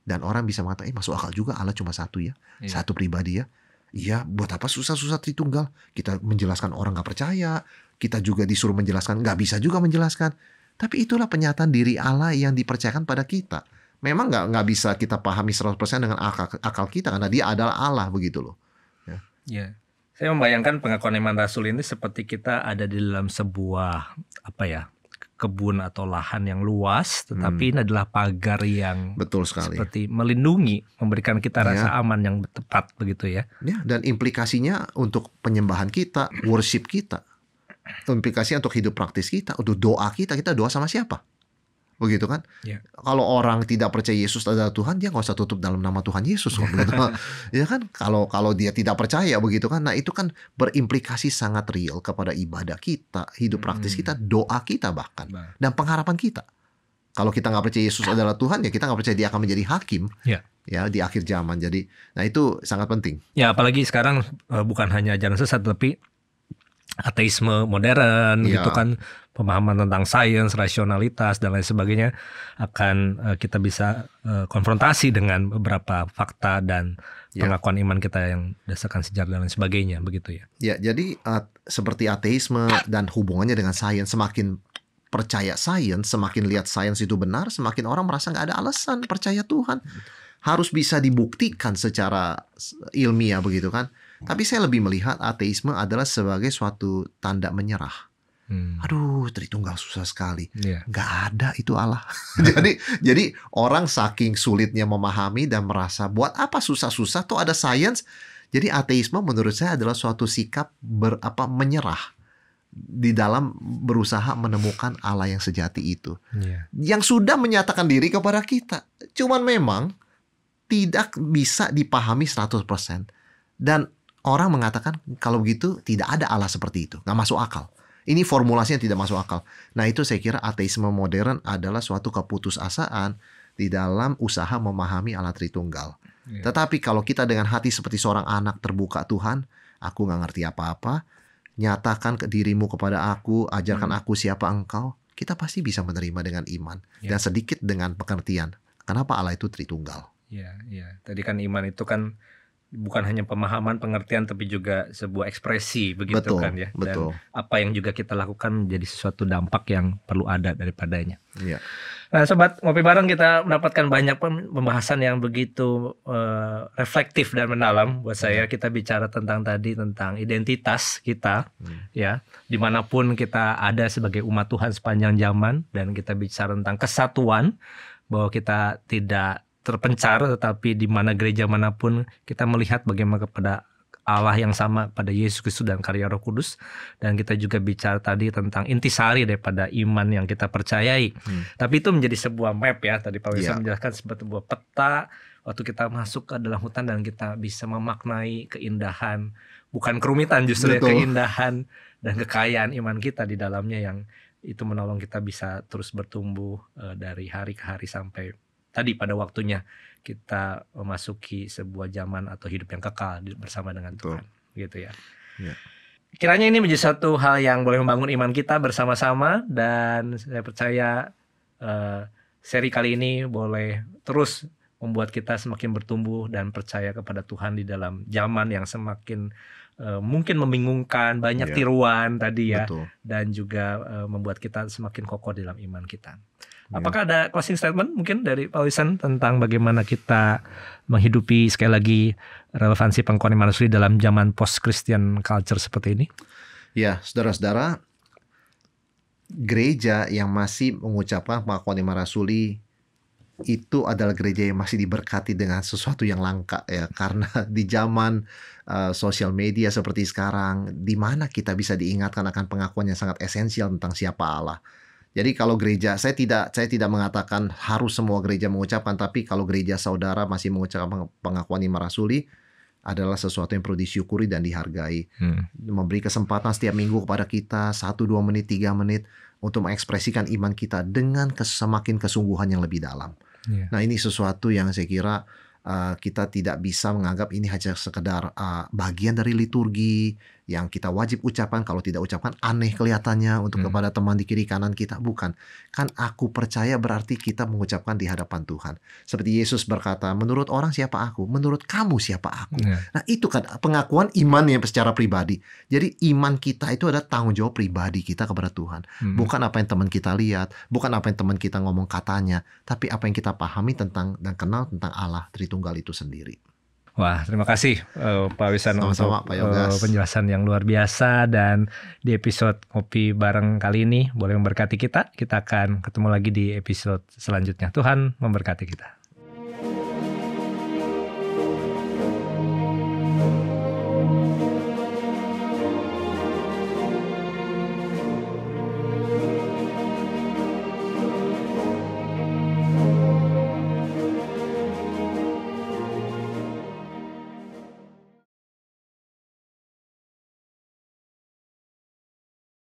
Dan orang bisa mengatakan, masuk akal juga Allah cuma satu ya. Satu pribadi ya. Iya, buat apa susah-susah Tritunggal? Kita menjelaskan orang gak percaya. Kita juga disuruh menjelaskan, gak bisa juga menjelaskan. Tapi itulah penyataan diri Allah yang dipercayakan pada kita. Memang gak bisa kita pahami 100% dengan akal kita, karena dia adalah Allah begitu loh. Ya. Saya membayangkan pengakuan iman rasul ini seperti kita ada di dalam sebuah kebun atau lahan yang luas, tetapi ini adalah pagar yang betul sekali, seperti melindungi, memberikan kita rasa aman yang tepat begitu ya. Dan implikasinya untuk penyembahan kita, worship kita, implikasinya untuk hidup praktis kita, untuk doa kita doa sama siapa? begitu kan? Ya. Kalau orang tidak percaya Yesus adalah Tuhan, dia nggak usah tutup dalam nama Tuhan Yesus, kok, begitu. Ya kan? Kalau dia tidak percaya, begitu kan? Nah itu kan berimplikasi sangat real kepada ibadah kita, hidup praktis kita, doa kita bahkan, dan pengharapan kita. Kalau kita nggak percaya Yesus adalah Tuhan, ya kita nggak percaya dia akan menjadi hakim, ya di akhir zaman. Jadi, nah itu sangat penting. Ya apalagi sekarang bukan hanya ajaran sesat, tapi ateisme modern, gitu kan, pemahaman tentang sains, rasionalitas dan lain sebagainya akan kita bisa konfrontasi dengan beberapa fakta dan pengakuan iman kita yang berdasarkan sejarah dan lain sebagainya, begitu ya. Ya, jadi seperti ateisme dan hubungannya dengan sains, semakin percaya sains, semakin lihat sains itu benar, semakin orang merasa nggak ada alasan percaya Tuhan. Harus bisa dibuktikan secara ilmiah, begitu kan. Tapi saya lebih melihat ateisme adalah sebagai suatu tanda menyerah. Aduh, Tritunggal susah sekali. Nggak ada itu Allah. jadi orang saking sulitnya memahami dan merasa buat apa susah-susah, tuh ada sains. Jadi ateisme menurut saya adalah suatu sikap menyerah di dalam berusaha menemukan Allah yang sejati itu, yang sudah menyatakan diri kepada kita. Cuman memang tidak bisa dipahami 100%. Dan orang mengatakan kalau begitu tidak ada Allah seperti itu, nggak masuk akal. Ini formulasinya tidak masuk akal. Nah itu saya kira ateisme modern adalah suatu keputusasaan di dalam usaha memahami Allah Tritunggal. Tetapi kalau kita dengan hati seperti seorang anak terbuka, Tuhan, aku nggak ngerti apa-apa, nyatakan ke dirimu kepada aku, ajarkan aku siapa engkau, kita pasti bisa menerima dengan iman. Dan sedikit dengan pengertian, kenapa Allah itu Tritunggal. Ya. Tadi kan iman itu kan bukan hanya pemahaman, pengertian, tapi juga sebuah ekspresi, begitu kan ya. Dan apa yang juga kita lakukan menjadi sesuatu dampak yang perlu ada daripadanya. Nah sobat ngopi bareng, kita mendapatkan banyak pembahasan yang begitu reflektif dan mendalam buat saya. Kita bicara tentang identitas kita, ya, dimanapun kita ada sebagai umat Tuhan sepanjang zaman, dan kita bicara tentang kesatuan, bahwa kita tidak terpencar, tetapi di mana gereja manapun kita melihat bagaimana kepada Allah yang sama, pada Yesus Kristus dan karya Roh Kudus. Dan kita juga bicara tadi tentang intisari daripada iman yang kita percayai. Tapi itu menjadi sebuah map ya. Tadi Pak Wilson menjelaskan sebuah peta waktu kita masuk ke dalam hutan dan kita bisa memaknai keindahan, bukan kerumitan justru ya, keindahan dan kekayaan iman kita di dalamnya, yang itu menolong kita bisa terus bertumbuh dari hari ke hari sampai tadi pada waktunya kita memasuki sebuah zaman atau hidup yang kekal bersama dengan Tuhan, gitu ya. Kiranya ini menjadi satu hal yang boleh membangun iman kita bersama-sama, dan saya percaya seri kali ini boleh terus membuat kita semakin bertumbuh dan percaya kepada Tuhan di dalam zaman yang semakin mungkin membingungkan, banyak tiruan tadi ya, dan juga membuat kita semakin kokoh dalam iman kita. Apakah ada closing statement mungkin dari Pak Wilson tentang bagaimana kita menghidupi sekali lagi relevansi pengakuan iman rasuli dalam zaman post-Christian culture seperti ini? Ya, saudara-saudara, gereja yang masih mengucapkan pengakuan iman rasuli itu adalah gereja yang masih diberkati dengan sesuatu yang langka ya, karena di zaman sosial media seperti sekarang, di mana kita bisa diingatkan akan pengakuan yang sangat esensial tentang siapa Allah. Jadi kalau gereja, saya tidak mengatakan harus semua gereja mengucapkan, tapi kalau gereja saudara masih mengucapkan pengakuan iman rasuli, adalah sesuatu yang perlu disyukuri dan dihargai. Memberi kesempatan setiap minggu kepada kita 1, 2 menit, 3 menit untuk mengekspresikan iman kita dengan semakin kesungguhan yang lebih dalam. Nah ini sesuatu yang saya kira kita tidak bisa menganggap ini hanya sekedar bagian dari liturgi yang kita wajib ucapkan. Kalau tidak ucapkan aneh kelihatannya untuk kepada teman di kiri kanan kita. Bukan. Kan aku percaya berarti kita mengucapkan di hadapan Tuhan. Seperti Yesus berkata, menurut orang siapa aku? Menurut kamu siapa aku? Nah itu kan pengakuan iman yang secara pribadi. Jadi iman kita itu ada tanggung jawab pribadi kita kepada Tuhan. Bukan apa yang teman kita lihat, bukan apa yang teman kita ngomong katanya, tapi apa yang kita pahami tentang dan kenal tentang Allah Tritunggal itu sendiri. Wah, terima kasih Pak Wilson untuk penjelasan yang luar biasa. Dan di episode Ngopi Bareng kali ini boleh memberkati kita. Kita akan ketemu lagi di episode selanjutnya. Tuhan memberkati kita.